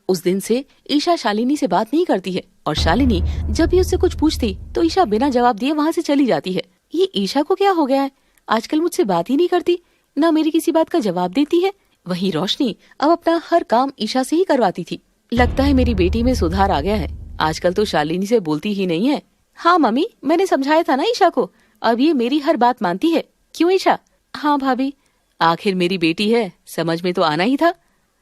A: उस दिन से ईशा शालिनी से बात नहीं करती है और शालिनी जब भी उससे कुछ पूछती तो ईशा बिना जवाब दिए वहाँ से चली जाती है। ये ईशा को क्या हो गया है, आजकल मुझसे बात ही नहीं करती, ना मेरी किसी बात का जवाब देती है। वहीं रोशनी अब अपना हर काम ईशा से ही करवाती थी। लगता है मेरी बेटी में सुधार आ गया है, आजकल तो शालिनी से बोलती ही नहीं है। हाँ मम्मी, मैंने समझाया था ना ईशा को, अब ये मेरी हर बात मानती है। क्यों ईशा? हाँ भाभी, आखिर मेरी बेटी है, समझ में तो आना ही था।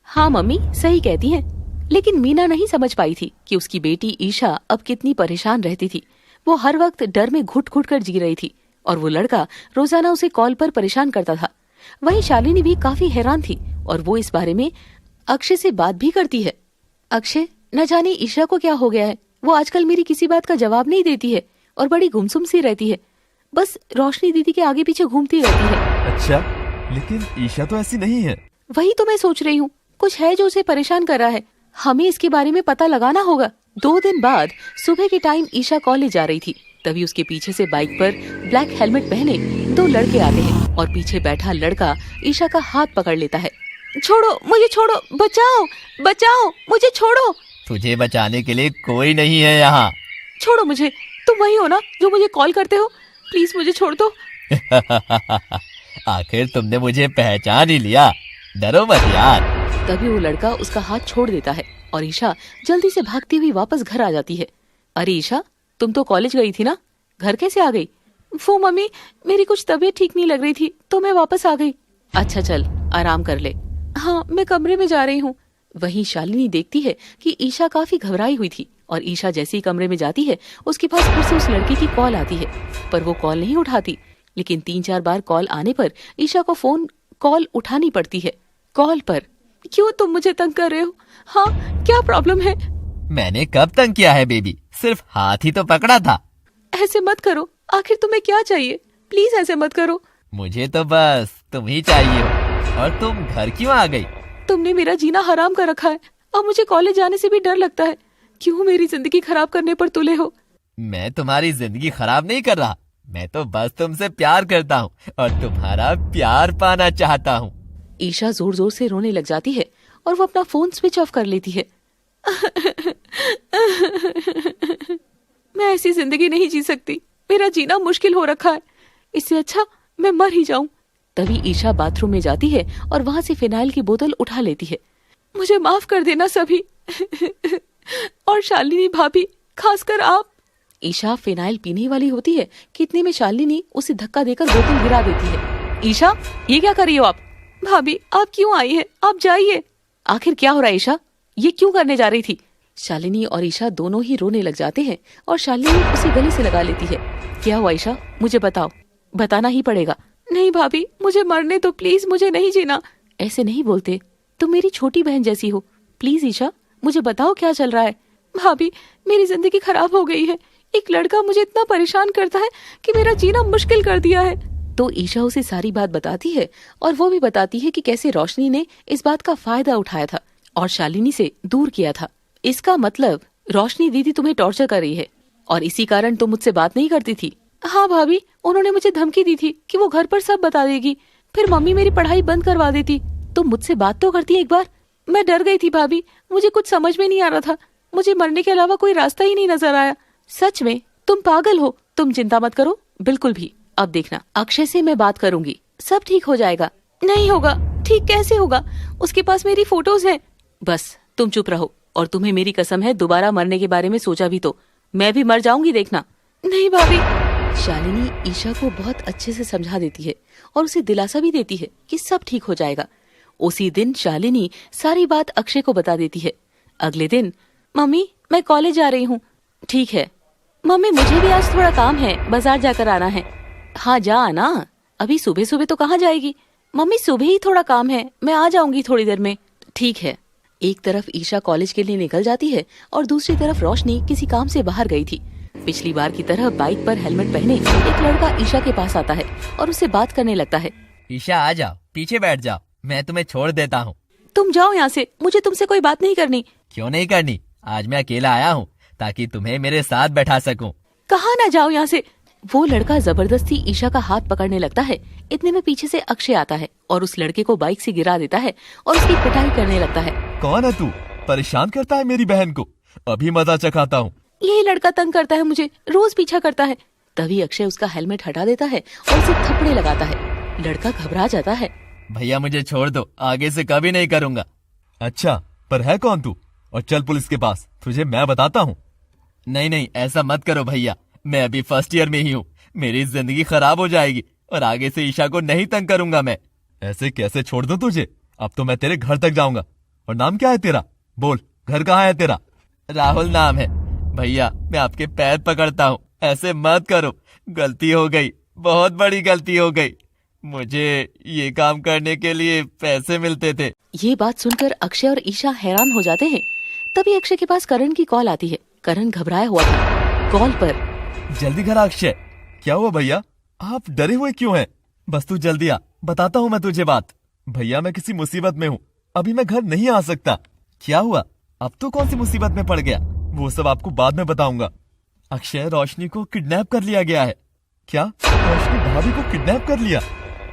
A: हाँ मम्मी सही कहती हैं। लेकिन मीना नहीं समझ पाई थी कि उसकी बेटी ईशा अब कितनी परेशान रहती थी। वो हर वक्त डर में घुट घुट कर जी रही थी और वो लड़का रोजाना उसे कॉल पर परेशान करता था। वहीं शालिनी भी काफी हैरान थी और वो इस बारे में अक्षय से बात भी करती है। अक्षय, न जाने ईशा को क्या हो गया है, वो आजकल मेरी किसी बात का जवाब नहीं देती है और बड़ी गुमसुम सी रहती है, बस रोशनी दीदी के आगे पीछे घूमती रहती है।
B: अच्छा, लेकिन ईशा तो ऐसी नहीं है।
A: वही तो मैं सोच रही हूँ, कुछ है जो उसे परेशान कर रहा है। हमें इसके बारे में पता लगाना होगा। 2 दिन बाद सुबह के टाइम ईशा कॉलेज जा रही थी। तभी उसके पीछे से बाइक पर ब्लैक हेलमेट पहने 2 लड़के आते हैं और पीछे बैठा लड़का ईशा का हाथ पकड़ लेता है। छोड़ो मुझे, छोड़ो, बचाओ बचाओ, मुझे छोड़ो।
B: तुझे बचाने के लिए कोई नहीं है यहाँ।
A: छोड़ो मुझे, तुम वही हो ना जो मुझे कॉल करते हो? प्लीज मुझे छोड़ दो।
B: आखिर तुमने मुझे पहचान ही लिया, डरो मत यार।
A: तभी वो लड़का उसका हाथ छोड़ देता है और ईशा जल्दी से भागती हुई वापस घर आ जाती है। अरे ईशा, तुम तो कॉलेज गई थी ना, घर कैसे आ गई? वो मम्मी, मेरी कुछ तबीयत ठीक नहीं लग रही थी तो मैं वापस आ गई। अच्छा चल, आराम कर ले। हाँ, मैं कमरे में जा रही हूँ। वहीं शालिनी देखती है कि ईशा काफी घबराई हुई थी और ईशा जैसे ही कमरे में जाती है उसके पास फिर से उस लड़की की कॉल आती है, पर वो कॉल नहीं उठाती। लेकिन 3-4 बार कॉल आने पर ईशा को फोन कॉल उठानी पड़ती है। कॉल पर, क्यों तुम मुझे तंग कर रहे हो? हाँ, क्या प्रॉब्लम है?
B: मैंने कब तंग किया है बेबी, सिर्फ हाथ ही तो पकड़ा था।
A: ऐसे मत करो, आखिर तुम्हें क्या चाहिए? प्लीज ऐसे मत करो।
B: मुझे तो बस तुम ही चाहिए हो। और तुम घर क्यों आ गई?
A: तुमने मेरा जीना हराम कर रखा है। अब मुझे कॉलेज जाने से भी डर लगता है। क्यों मेरी जिंदगी खराब करने पर तुले हो?
B: मैं तुम्हारी जिंदगी खराब नहीं कर रहा, मैं तो बस तुमसे प्यार करता हूँ और तुम्हारा प्यार पाना चाहता हूँ।
A: ईशा जोर जोर से रोने लग जाती है और वो अपना फोन स्विच ऑफ कर लेती है। मैं ऐसी जिंदगी नहीं जी सकती, मेरा जीना मुश्किल हो रखा है। इससे अच्छा मैं मर ही जाऊं। तभी ईशा बाथरूम में जाती है और वहां से फिनाइल की बोतल उठा लेती है। मुझे माफ कर देना सभी। और शालिनी भाभी, खासकर आप। ईशा फिनाइल पीने वाली होती है कि इतने में शालिनी उसे धक्का देकर बोतल गिरा देती है। ईशा, ये क्या कर रही हो आप? भाभी, आप क्यों आई है? आप जाइए। आखिर क्या हो रहा है ईशा? ये क्यों करने जा रही थी? शालिनी और ईशा दोनों ही रोने लग जाते हैं और शालिनी उसे गले से लगा लेती है। क्या हुआ ईशा, मुझे बताओ। बताना ही पड़ेगा। नहीं भाभी, मुझे मरने दो प्लीज, मुझे नहीं जीना। ऐसे नहीं बोलते, तुम मेरी छोटी बहन जैसी हो। प्लीज ईशा, मुझे बताओ क्या चल रहा है। भाभी, मेरी जिंदगी खराब हो गई है। एक लड़का मुझे इतना परेशान करता है कि मेरा जीना मुश्किल कर दिया है। तो ईशा उसे सारी बात बताती है और वो भी बताती है कि कैसे रोशनी ने इस बात का फायदा उठाया था और शालिनी से दूर किया था। इसका मतलब रोशनी दीदी तुम्हें टॉर्चर कर रही है और इसी कारण तुम मुझसे बात नहीं करती थी। हाँ भाभी, उन्होंने मुझे धमकी दी थी कि वो घर पर सब बता देगी, फिर मम्मी मेरी पढ़ाई बंद करवा देती। तुम मुझसे बात तो करती एक बार। मैं डर गई थी भाभी, मुझे कुछ समझ में नहीं आ रहा था। मुझे मरने के अलावा कोई रास्ता ही नहीं नजर आया। सच में तुम पागल हो। तुम चिंता मत करो, बिल्कुल भी। अब देखना, अक्षय से मैं बात करूंगी, सब ठीक हो जाएगा। नहीं होगा। ठीक कैसे होगा? उसके पास मेरी फोटोज हैं। बस तुम चुप रहो और तुम्हें मेरी कसम है, दोबारा मरने के बारे में सोचा भी तो मैं भी मर जाऊंगी, देखना। नहीं भाभी। शालिनी ईशा को बहुत अच्छे से समझा देती है और उसे दिलासा भी देती है कि सब ठीक हो जाएगा। उसी दिन शालिनी सारी बात अक्षय को बता देती है। अगले दिन, मम्मी मैं कॉलेज जा रही हूँ। ठीक है मम्मी, मुझे भी आज थोड़ा काम है, बाजार जाकर आना है। हाँ जा आना, अभी सुबह सुबह तो कहाँ जाएगी? मम्मी सुबह ही थोड़ा काम है, मैं आ जाऊंगी थोड़ी देर में। ठीक है। एक तरफ ईशा कॉलेज के लिए निकल जाती है और दूसरी तरफ रोशनी किसी काम से बाहर गई थी। पिछली बार की तरह बाइक पर हेलमेट पहने एक लड़का ईशा के पास आता है और उससे बात करने लगता है।
B: ईशा आ जाओ, पीछे बैठ जाओ, मैं तुम्हें छोड़ देता हूँ।
A: तुम जाओ यहाँ से, मुझे तुमसे कोई बात नहीं करनी।
B: क्यों नहीं करनी? आज मैं अकेला आया हूँ ताकि तुम्हें मेरे साथ बैठा सकूं।
A: कहाँ ना जाओ यहाँ से। वो लड़का जबरदस्ती ईशा का हाथ पकड़ने लगता है। इतने में पीछे से अक्षय आता है और उस लड़के को बाइक से गिरा देता है और उसकी पिटाई करने लगता है।
B: कौन है तू? परेशान करता है मेरी बहन को, अभी मजा चखाता हूँ।
A: यही लड़का तंग करता है मुझे, रोज पीछा करता है। तभी अक्षय उसका हेलमेट हटा देता है और उसे थप्पड़े लगाता है। लड़का घबरा जाता है।
B: भैया मुझे छोड़ दो, आगे से कभी नहीं करूँगा। अच्छा, पर है कौन तू? और चल पुलिस के पास, तुझे मैं बताता हूँ। नहीं नहीं, ऐसा मत करो भैया, मैं अभी फर्स्ट ईयर में ही हूँ, मेरी जिंदगी खराब हो जाएगी और आगे से ईशा को नहीं तंग करूंगा मैं। ऐसे कैसे छोड़ दूं तुझे? अब तो मैं तेरे घर तक जाऊंगा। और नाम क्या है तेरा? बोल, घर कहाँ है तेरा? राहुल नाम है। भैया मैं आपके पैर पकड़ता हूँ, ऐसे मत करो, गलती हो गई, बहुत बड़ी गलती हो गई। मुझे ये काम करने के लिए पैसे मिलते थे।
A: ये बात सुनकर अक्षय और ईशा हैरान हो जाते हैं। तभी अक्षय के पास करण की कॉल आती है। करण घबराया हुआ था। कॉल पर,
B: जल्दी घर आ अक्षय। क्या हुआ भैया, आप डरे हुए क्यों हैं? बस तू जल्दी आ, बताता हूँ मैं तुझे बात। भैया मैं किसी मुसीबत में हूँ, अभी मैं घर नहीं आ सकता। क्या हुआ? अब तो कौन सी मुसीबत में पड़ गया? वो सब आपको बाद में बताऊंगा। अक्षय, रोशनी को किडनैप कर लिया गया है। क्या? रोशनी भाभी को किडनैप कर लिया?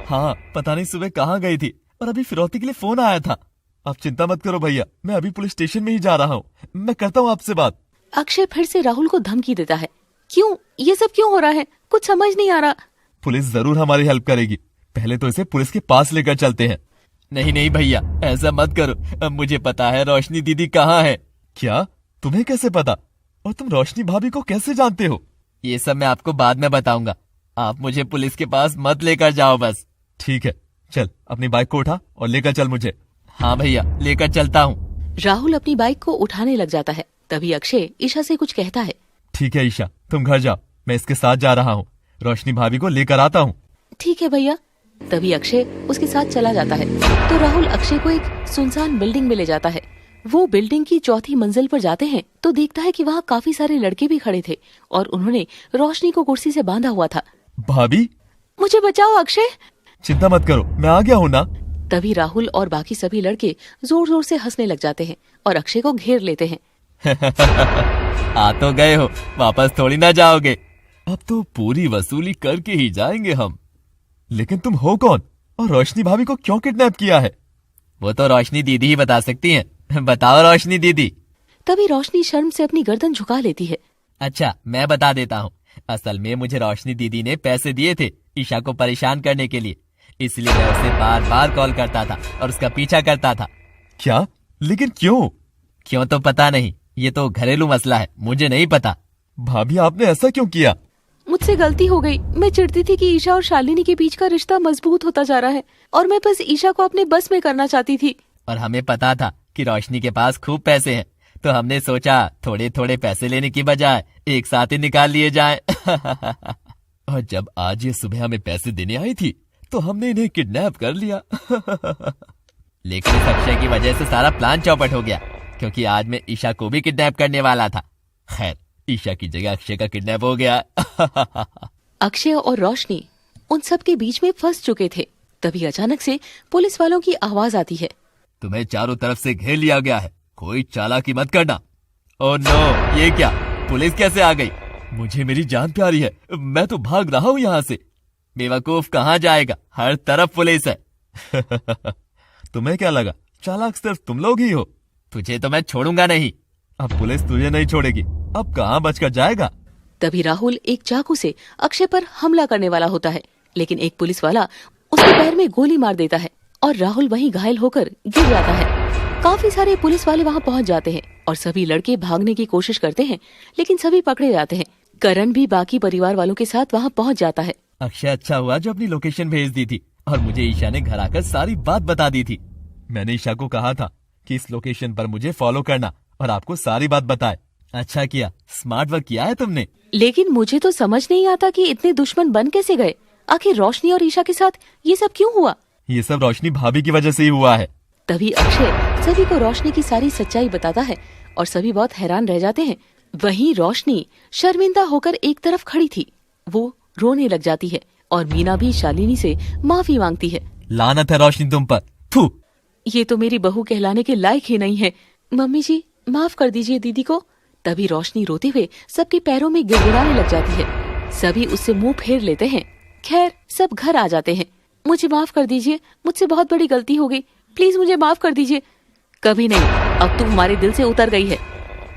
B: हाँ, पता नहीं सुबह कहाँ गई थी और अभी फिरौती के लिए फोन आया था। आप चिंता मत करो भैया, मैं अभी पुलिस स्टेशन में ही जा रहा हूँ। मैं करता हूँ आपसे बात।
A: अक्षय फिर से राहुल को धमकी देता है। क्यों? ये सब क्यों हो रहा है? कुछ समझ नहीं आ रहा।
B: पुलिस जरूर हमारी हेल्प करेगी, पहले तो इसे पुलिस के पास लेकर चलते हैं। नहीं नहीं भैया, ऐसा मत करो। अब मुझे पता है रोशनी दीदी कहाँ है। क्या? तुम्हें कैसे पता? और तुम रोशनी भाभी को कैसे जानते हो? ये सब मैं आपको बाद में बताऊंगा। आप मुझे पुलिस के पास मत लेकर जाओ बस। ठीक है, चल अपनी बाइक को उठा और लेकर चल मुझे। हाँ भैया, लेकर चलता हूँ।
A: राहुल अपनी बाइक को उठाने लग जाता है। तभी अक्षय ईशा से कुछ कहता है।
B: ठीक है ईशा, तुम घर जाओ, मैं इसके साथ जा रहा हूँ। रोशनी भाभी को लेकर आता हूँ।
A: ठीक है भैया। तभी अक्षय उसके साथ चला जाता है। तो राहुल अक्षय को एक सुनसान बिल्डिंग में ले जाता है। वो बिल्डिंग की चौथी मंजिल पर जाते हैं तो देखता है कि वहाँ काफी सारे लड़के भी खड़े थे और उन्होंने रोशनी को कुर्सी से बांधा हुआ था।
B: भाभी,
A: मुझे बचाओ अक्षय।
B: चिंता मत करो, मैं आ गया हूँ ना।
A: तभी राहुल और बाकी सभी लड़के जोर जोर से हंसने लग जाते हैं और अक्षय को घेर लेते हैं।
B: आ तो गए हो, वापस थोड़ी ना जाओगे। अब तो पूरी वसूली करके ही जाएंगे हम। लेकिन तुम हो कौन और रोशनी भाभी को क्यों किडनैप किया है? वो तो रोशनी दीदी ही बता सकती हैं। बताओ रोशनी दीदी।
A: तभी रोशनी शर्म से अपनी गर्दन झुका लेती है।
B: अच्छा, मैं बता देता हूँ। असल में मुझे रोशनी दीदी ने पैसे दिए थे ईशा को परेशान करने के लिए, इसलिए मैं उसे बार बार कॉल करता था और उसका पीछा करता था। क्या? लेकिन क्यों? क्यों तो पता नहीं, ये तो घरेलू मसला है, मुझे नहीं पता। भाभी, आपने ऐसा क्यों किया?
A: मुझसे गलती हो गई। मैं चिढ़ती थी कि ईशा और शालिनी के बीच का रिश्ता मजबूत होता जा रहा है और मैं बस ईशा को अपने बस में करना चाहती थी।
B: और हमें पता था कि रोशनी के पास खूब पैसे हैं, तो हमने सोचा थोड़े थोड़े पैसे लेने की बजाय एक साथ ही निकाल लिए जाएं। और जब आज ये सुबह हमें पैसे देने आई थी तो हमने इन्हें किडनैप कर लिया। लेकिन इस अक्षय की वजह से सारा प्लान चौपट हो गया, क्योंकि आज मैं ईशा को भी किडनैप करने वाला था। खैर, ईशा की जगह अक्षय का किडनैप हो गया।
A: अक्षय और रोशनी उन सब के बीच में फंस चुके थे। तभी अचानक से पुलिस वालों की आवाज आती है।
B: तुम्हें चारों तरफ से घेर लिया गया है, कोई चालाकी मत करना। ओह नो, ये क्या? पुलिस कैसे आ गई? मुझे मेरी जान प्यारी है, मैं तो भाग रहा हूँ यहाँ से। बेवकूफ, कहाँ जाएगा? हर तरफ पुलिस है। तुम्हें क्या लगा चालाक सिर्फ तुम लोग ही हो? तुझे तो मैं छोड़ूंगा नहीं। अब पुलिस तुझे नहीं छोड़ेगी, अब कहाँ बचकर जाएगा?
A: तभी राहुल एक चाकू से अक्षय पर हमला करने वाला होता है, लेकिन एक पुलिस वाला उसके पैर में गोली मार देता है और राहुल वहीं घायल होकर गिर जाता है। काफी सारे पुलिस वाले वहाँ पहुँच जाते हैं और सभी लड़के भागने की कोशिश करते हैं, लेकिन सभी पकड़े जाते हैं। करण भी बाकी परिवार वालों के साथ वहाँ पहुँच जाता है।
B: अक्षय अच्छा हुआ जो अपनी लोकेशन भेज दी थी और मुझे ईशा ने घर आकर सारी बात बता दी थी। मैंने ईशा को कहा था कि इस लोकेशन पर मुझे फॉलो करना और आपको सारी बात बताए। अच्छा किया, स्मार्ट वर्क किया है तुमने।
A: लेकिन मुझे तो समझ नहीं आता कि इतने दुश्मन बन कैसे गए। आखिर रोशनी और ईशा के साथ ये सब क्यों हुआ?
B: ये सब रोशनी भाभी की वजह से ही हुआ है।
A: तभी अक्षय सभी को रोशनी की सारी सच्चाई बताता है और सभी बहुत हैरान रह जाते हैं। वहीं रोशनी शर्मिंदा होकर एक तरफ खड़ी थी, वो रोने लग जाती है और मीना भी शालिनी से माफी मांगती है।
B: लानत है रोशनी तुम पर, थू।
A: ये तो मेरी बहू कहलाने के लायक ही नहीं है। मम्मी जी, माफ कर दीजिए दीदी को। तभी रोशनी रोते हुए सबके पैरों में गिड़गिड़ाने लग जाती है। सभी उससे मुंह फेर लेते हैं। खैर, सब घर आ जाते हैं। मुझे माफ कर दीजिए, मुझसे बहुत बड़ी गलती हो गई, प्लीज मुझे माफ कर दीजिए। कभी नहीं, अब तुम हमारे दिल से उतर गई है।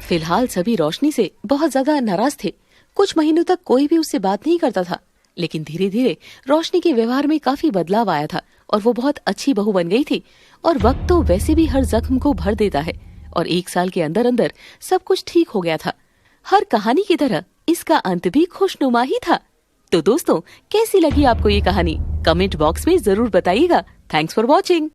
A: फिलहाल सभी रोशनी से बहुत ज्यादा नाराज थे। कुछ महीनों तक कोई भी उससे बात नहीं करता था, लेकिन धीरे धीरे रोशनी के व्यवहार में काफी बदलाव आया था और वो बहुत अच्छी बहू बन गई थी। और वक्त तो वैसे भी हर जख्म को भर देता है और 1 साल के अंदर अंदर सब कुछ ठीक हो गया था। हर कहानी की तरह इसका अंत भी खुशनुमा ही था। तो दोस्तों, कैसी लगी आपको ये कहानी? कमेंट बॉक्स में जरूर बताइएगा। Thanks for watching.